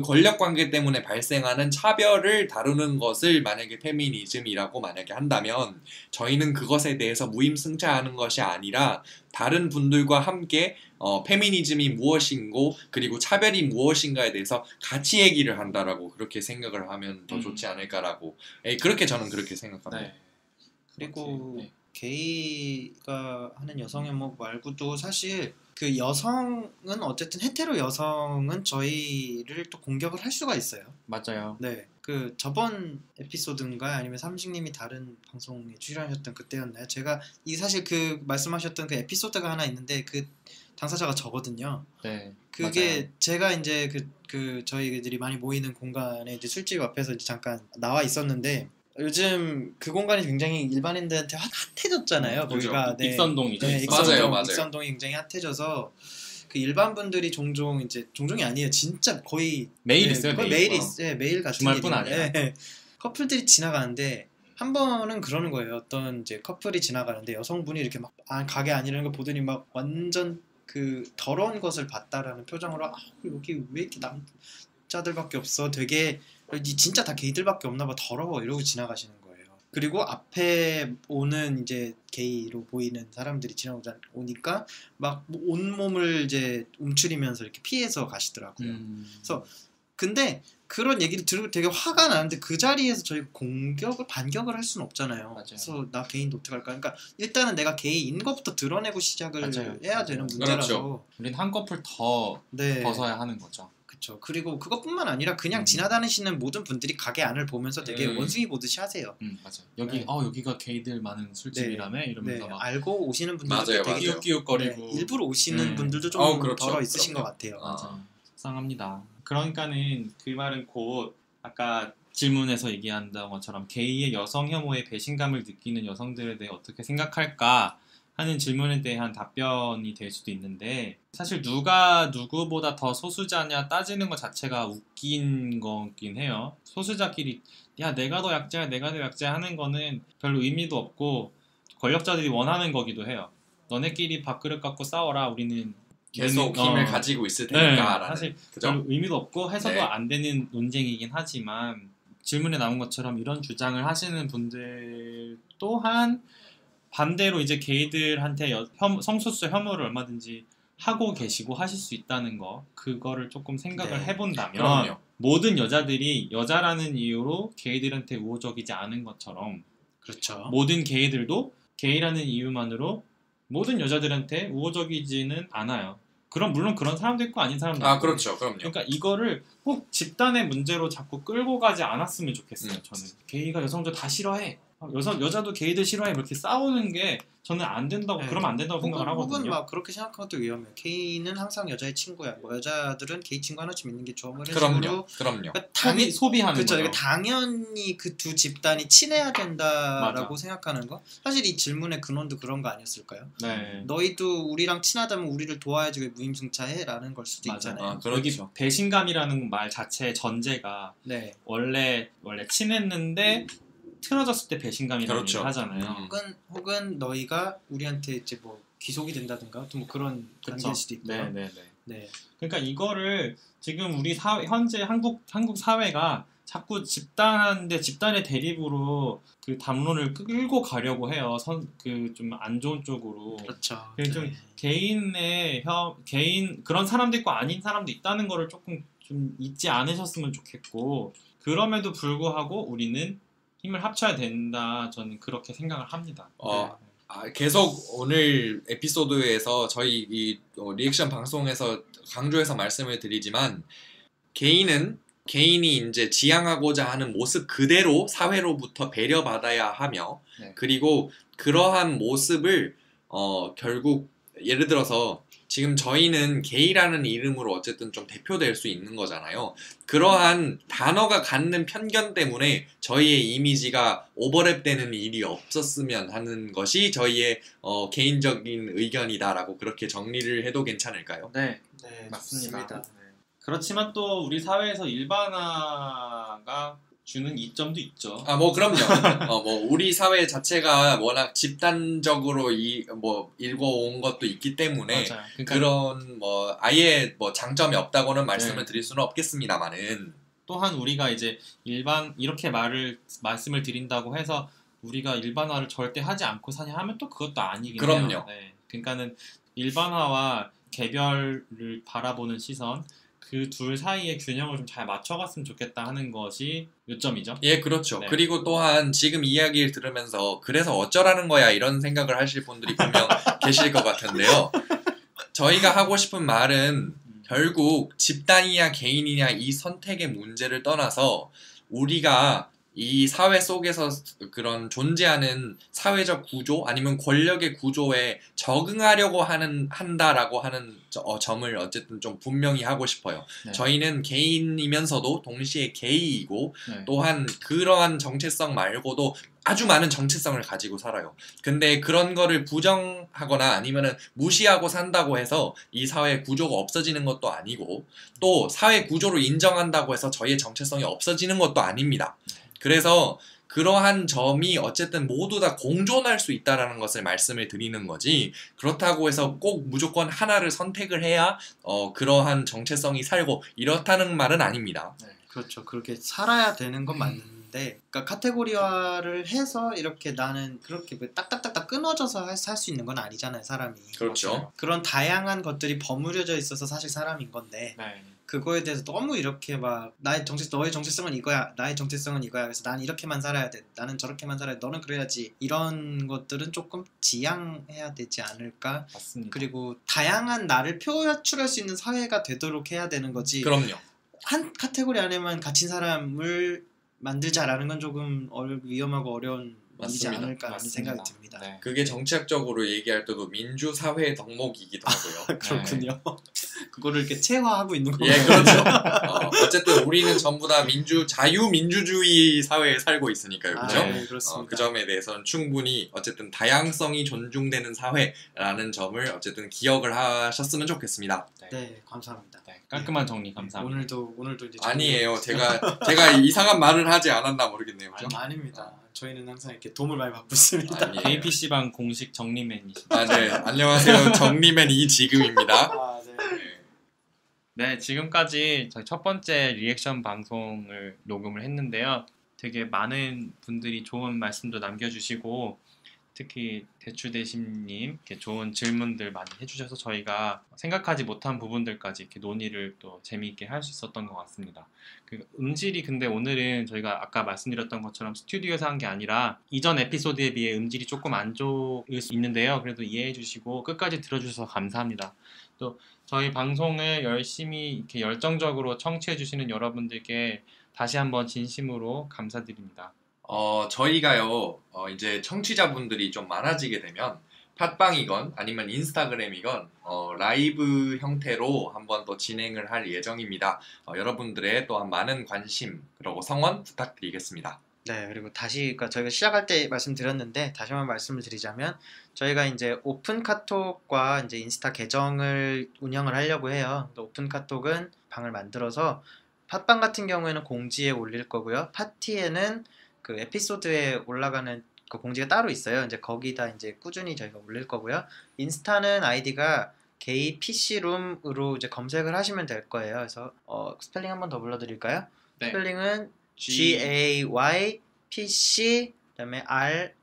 권력 관계 때문에 발생하는 차별을 다루는 것을 만약에 페미니즘이라고 만약에 한다면 저희는 그것에 대해서 무임승차하는 것이 아니라 다른 분들과 함께 페미니즘이 무엇인고 그리고 차별이 무엇인가에 대해서 같이 얘기를 한다라고 그렇게 생각을 하면 더 좋지 않을까라고 그렇게 저는 그렇게 생각합니다. 네. 그리고 게이가 하는 여성 혐오 말고도 사실 그 여성은 어쨌든 헤테로 여성은 저희를 또 공격을 할 수가 있어요. 맞아요. 네. 그 저번 에피소드인가 아니면 삼식님이 다른 방송에 출연하셨던 그때였나요? 제가 사실 그 말씀하셨던 그 에피소드가 하나 있는데 그 당사자가 저거든요. 네. 그게 맞아요. 제가 이제 그 저희들이 많이 모이는 공간에 이제 술집 앞에서 이제 잠깐 나와 있었는데 요즘 그 공간이 굉장히 일반인들한테 핫해졌잖아요. 거기가 익선동이죠. 네, 맞아요. 익선동이 굉장히 핫해져서 그 일반 분들이 종종이 아니에요. 진짜 거의 매일 있어요. 거의 매일 있어요. 매일 같은 주말뿐 아니라 커플들이 지나가는데 한 번은 그러는 거예요. 어떤 이제 커플이 지나가는데 여성분이 이렇게 막 가게 아니라는 걸 보더니 막 완전 그 더러운 것을 봤다라는 표정으로 여기 왜 이렇게 남자들밖에 없어? 되게 진짜 다 게이들밖에 없나 봐. 더러워. 이러고 지나가시는 거예요. 그리고 앞에 오는 이제 게이로 보이는 사람들이 지나오니까 막 온몸을 이제 움츠리면서 이렇게 피해서 가시더라고요. 그래서 근데 그런 얘기를 들으면 되게 화가 나는데 그 자리에서 저희가 반격을 할 수는 없잖아요. 맞아요. 그래서 나 게이인데 어떡할까? 그러니까 일단은 내가 게이인 것부터 드러내고 시작을 해야 되는 문제라서 그렇죠. 우린 한꺼풀 더 벗어야 하는 거죠. 그렇죠. 그리고 그것뿐만 아니라 그냥 지나다니시는 모든 분들이 가게 안을 보면서 되게 원숭이 보듯이 하세요. 맞아요. 여기가 게이들 많은 술집이라며 이러면서 막 알고 오시는 분들도 되게 끼웃끼웃거리고 일부러 오시는 분들도 좀 덜어 있으신 것 같아요. 맞아. 속상합니다. 그러니까는 그 말은 곧 아까 질문에서 얘기한던 것처럼 게이의 여성 혐오에 배신감을 느끼는 여성들에 대해 어떻게 생각할까 하는 질문에 대한 답변이 될 수도 있는데 사실 누가 누구보다 더 소수자냐 따지는 것 자체가 웃긴 거긴 해요. 소수자끼리 야 내가 더 약자야 내가 더 약자야 하는 거는 별로 의미도 없고 권력자들이 원하는 거기도 해요. 너네끼리 밥그릇 갖고 싸워라 우리는 계속 힘을 가지고 있을 테니까 사실 별로 의미도 없고 해서도 안 되는 논쟁이긴 하지만 질문에 나온 것처럼 이런 주장을 하시는 분들 또한 반대로 이제 게이들한테 성소수자 혐오를 얼마든지 하고 계시고 하실 수 있다는 거 그거를 조금 생각을 해본다면 모든 여자들이 여자라는 이유로 게이들한테 우호적이지 않은 것처럼 그렇죠. 모든 게이들도 게이라는 이유만으로 모든 여자들한테 우호적이지는 않아요. 물론 그런 사람도 있고 아닌 사람도 있고. 그렇죠. 그럼요. 그러니까 이거를 꼭 집단의 문제로 자꾸 끌고 가지 않았으면 좋겠어요. 저는 게이가 여성들 다 싫어해. 여자도 게이들 싫어해. 이렇게 싸우는 게 저는 안 된다고 그러면 안 된다고 생각을 하거든요. 혹은 막 그렇게 생각하는 것도 위험해요. 게이는 항상 여자의 친구야. 뭐 여자들은 게이 친구 하나쯤 있는 게 좋아. 뭐 이런 식으로 그럼요. 그러니까 당연히 소비하는 그렇죠. 거죠. 그러니까 당연히 그 두 집단이 친해야 된다라고 맞아. 생각하는 거. 사실 이 질문의 근원도 그런 거 아니었을까요? 네. 너희도 우리랑 친하다면 우리를 도와야지 왜 무임승차해라는 걸 수도 맞아. 있잖아요. 여기 그렇죠. 배신감이라는 말 자체의 전제가 네. 원래 친했는데 틀어졌을 때 배신감이라는 그렇죠. 얘기를 하잖아요. 혹은 너희가 우리한테 이제 뭐 귀속이 된다든가 또 뭐 그런 관계일 수도 있고요. 네. 그러니까 이거를 지금 우리 현재 한국 사회가 자꾸 집단의 대립으로 그 담론을 끌고 가려고 해요. 그 좀 안 좋은 쪽으로. 그렇죠. 좀 개인 그런 사람도 있고 아닌 사람도 있다는 거를 조금 좀 잊지 않으셨으면 좋겠고, 그럼에도 불구하고 우리는 힘을 합쳐야 된다. 저는 그렇게 생각을 합니다. 계속 오늘 에피소드에서 저희 이 리액션 방송에서 강조해서 말씀을 드리지만, 개인이 이제 지향하고자 하는 모습 그대로 사회로부터 배려받아야 하며, 그리고 그러한 모습을 결국 예를 들어서 지금 저희는 게이라는 이름으로 어쨌든 좀 대표될 수 있는 거잖아요. 그러한 단어가 갖는 편견 때문에 저희의 이미지가 오버랩되는 일이 없었으면 하는 것이 저희의 개인적인 의견이다라고 그렇게 정리를 해도 괜찮을까요? 네, 맞습니다. 그렇지만 또 우리 사회에서 일반화가 주는 이점도 있죠. 뭐 그럼요. 뭐 우리 사회 자체가 워낙 집단적으로 일궈온 것도 있기 때문에 맞아요. 그런 뭐 아예 뭐 장점이 없다고는 말씀을 드릴 수는 없겠습니다만은, 또한 우리가 이제 이렇게 말씀을 드린다고 해서 우리가 일반화를 절대 하지 않고 사냐 하면 또 그것도 아니긴 해요. 그럼요. 그러니까는 일반화와 개별을 바라보는 시선, 그 둘 사이의 균형을 좀 잘 맞춰갔으면 좋겠다 하는 것이 요점이죠. 예, 그렇죠. 그리고 또한 지금 이야기를 들으면서 그래서 어쩌라는 거야 이런 생각을 하실 분들이 분명 계실 것 같은데요. 저희가 하고 싶은 말은 결국 집단이냐 개인이냐 이 선택의 문제를 떠나서 우리가 이 사회 속에서 그런 존재하는 사회적 구조 아니면 권력의 구조에 적응하려고 한다라고 하는 점을 어쨌든 좀 분명히 하고 싶어요. 저희는 개인이면서도 동시에 게이이고 또한 그러한 정체성 말고도 아주 많은 정체성을 가지고 살아요. 근데 그런 거를 부정하거나 아니면은 무시하고 산다고 해서 이 사회 구조가 없어지는 것도 아니고, 또 사회 구조를 인정한다고 해서 저희의 정체성이 없어지는 것도 아닙니다. 그래서 그러한 점이 어쨌든 모두 다 공존할 수 있다라는 것을 말씀을 드리는 거지, 그렇다고 해서 꼭 무조건 하나를 선택을 해야 그러한 정체성이 살고 이렇다는 말은 아닙니다. 그렇죠. 그렇게 살아야 되는 건 맞는데, 그러니까 카테고리화를 해서 이렇게 나는 그렇게 딱딱딱딱 끊어져서 살 수 있는 건 아니잖아요, 사람이. 그렇죠. 그런 다양한 것들이 버무려져 있어서 사실 사람인 건데, 그거에 대해서 너무 이렇게 막 너의 정체성은 이거야, 나의 정체성은 이거야, 그래서 난 이렇게만 살아야 돼, 나는 저렇게만 살아야 돼, 너는 그래야지, 이런 것들은 조금 지양해야 되지 않을까. 맞습니다. 그리고 다양한 나를 표출할 수 있는 사회가 되도록 해야 되는 거지. 그럼요. 한 카테고리 안에만 갇힌 사람을 만들자라는 건 조금 위험하고 어려운 일이지 않을까 하는 생각이 듭니다. 그게 정치학적으로 얘기할 때도 민주사회의 덕목이기도 하고요. 그렇군요. 그거를 이렇게 체화하고 있는 거예요. 예, 그렇죠. 어쨌든 우리는 전부 다 자유민주주의 사회에 살고 있으니까요. 그렇죠? 네, 그렇습니다. 그 점에 대해서는 충분히 어쨌든 다양성이 존중되는 사회라는 점을 어쨌든 기억을 하셨으면 좋겠습니다. 네, 감사합니다. 깔끔한 정리 감사합니다. 오늘도 이제 아니에요. 제가 이상한 말을 하지 않았나 모르겠네요. 그렇죠? 아닙니다. 저희는 항상 이렇게 도움을 많이 받고 있습니다. KPC방 공식 정리맨이십니다. 네. 안녕하세요. 정리맨 이지금입니다. 네, 지금까지 저희 첫 번째 리액션 방송을 녹음을 했는데요. 되게 많은 분들이 좋은 말씀도 남겨주시고 특히 대출대심님 이렇게 좋은 질문들 많이 해주셔서 저희가 생각하지 못한 부분들까지 이렇게 논의를 또 재미있게 할 수 있었던 것 같습니다. 그 음질이 근데 오늘은 저희가 아까 말씀드렸던 것처럼 스튜디오에서 한 게 아니라 이전 에피소드에 비해 음질이 조금 안 좋을 수 있는데요. 그래도 이해해 주시고 끝까지 들어주셔서 감사합니다. 또 저희 방송을 열심히 이렇게 열정적으로 청취해 주시는 여러분들께 다시 한번 진심으로 감사드립니다. 저희가요, 이제 청취자분들이 좀 많아지게 되면 팟빵이건 아니면 인스타그램이건 라이브 형태로 한번 또 진행을 할 예정입니다. 여러분들의 또한 많은 관심 그리고 성원 부탁드리겠습니다. 네, 그리고 다시 그러니까 저희가 시작할 때 말씀드렸는데 다시 한번 말씀을 드리자면 저희가 이제 오픈 카톡과 이제 인스타 계정을 운영을 하려고 해요. 오픈 카톡은 방을 만들어서 팟빵 같은 경우에는 공지에 올릴 거고요. 파티에는 그 에피소드에 올라가는 그 공지가 따로 있어요. 이제 거기다 이제 꾸준히 저희가 올릴 거고요. 인스타는 아이디가 게이 PC룸으로 이제 검색을 하시면 될 거예요. 그래서 스펠링 한번 더 불러드릴까요? 네. 스펠링은 GAY PC 그다음에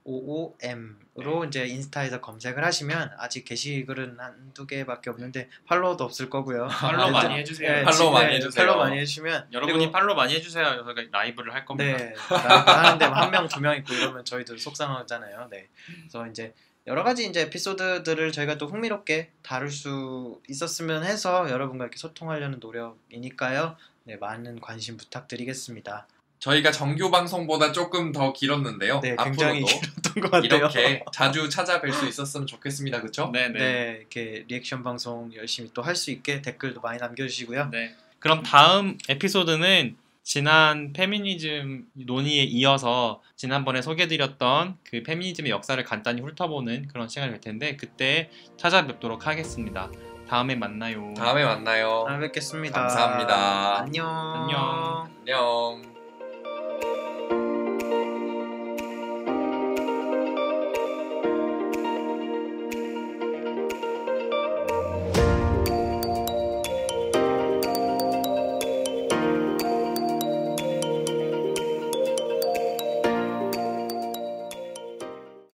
ROOM으로 이제 인스타에서 검색을 하시면 아직 게시글은 한두 개밖에 없는데 팔로워도 없을 거고요. 팔로우 많이 해주세요. 네, 팔로우 많이 네, 해주세요. 팔로우 많이 해주시면 여러분이 그리고 팔로우 많이 해주세요. 저희가 라이브를 할 겁니다. 네, 라이브 하는데 한 명, 두 명 있고 이러면 저희도 속상하잖아요. 네, 그래서 이제 여러 가지 이제 에피소드들을 저희가 또 흥미롭게 다룰 수 있었으면 해서 여러분과 이렇게 소통하려는 노력이니까요. 네, 많은 관심 부탁드리겠습니다. 저희가 정규 방송보다 조금 더 길었는데요. 네, 굉장히 앞으로도 길었던 것 같아요. 이렇게 자주 찾아뵐 수 있었으면 좋겠습니다. 그렇죠? 네네. 네, 이렇게 리액션 방송 열심히 또 할 수 있게 댓글도 많이 남겨주시고요. 네. 그럼 다음 에피소드는 지난 페미니즘 논의에 이어서 지난번에 소개해드렸던 그 페미니즘의 역사를 간단히 훑어보는 그런 시간이 될 텐데 그때 찾아뵙도록 하겠습니다. 다음에 만나요. 다음에 만나요. 다음에 뵙겠습니다. 감사합니다. 안녕. 안녕. 안녕.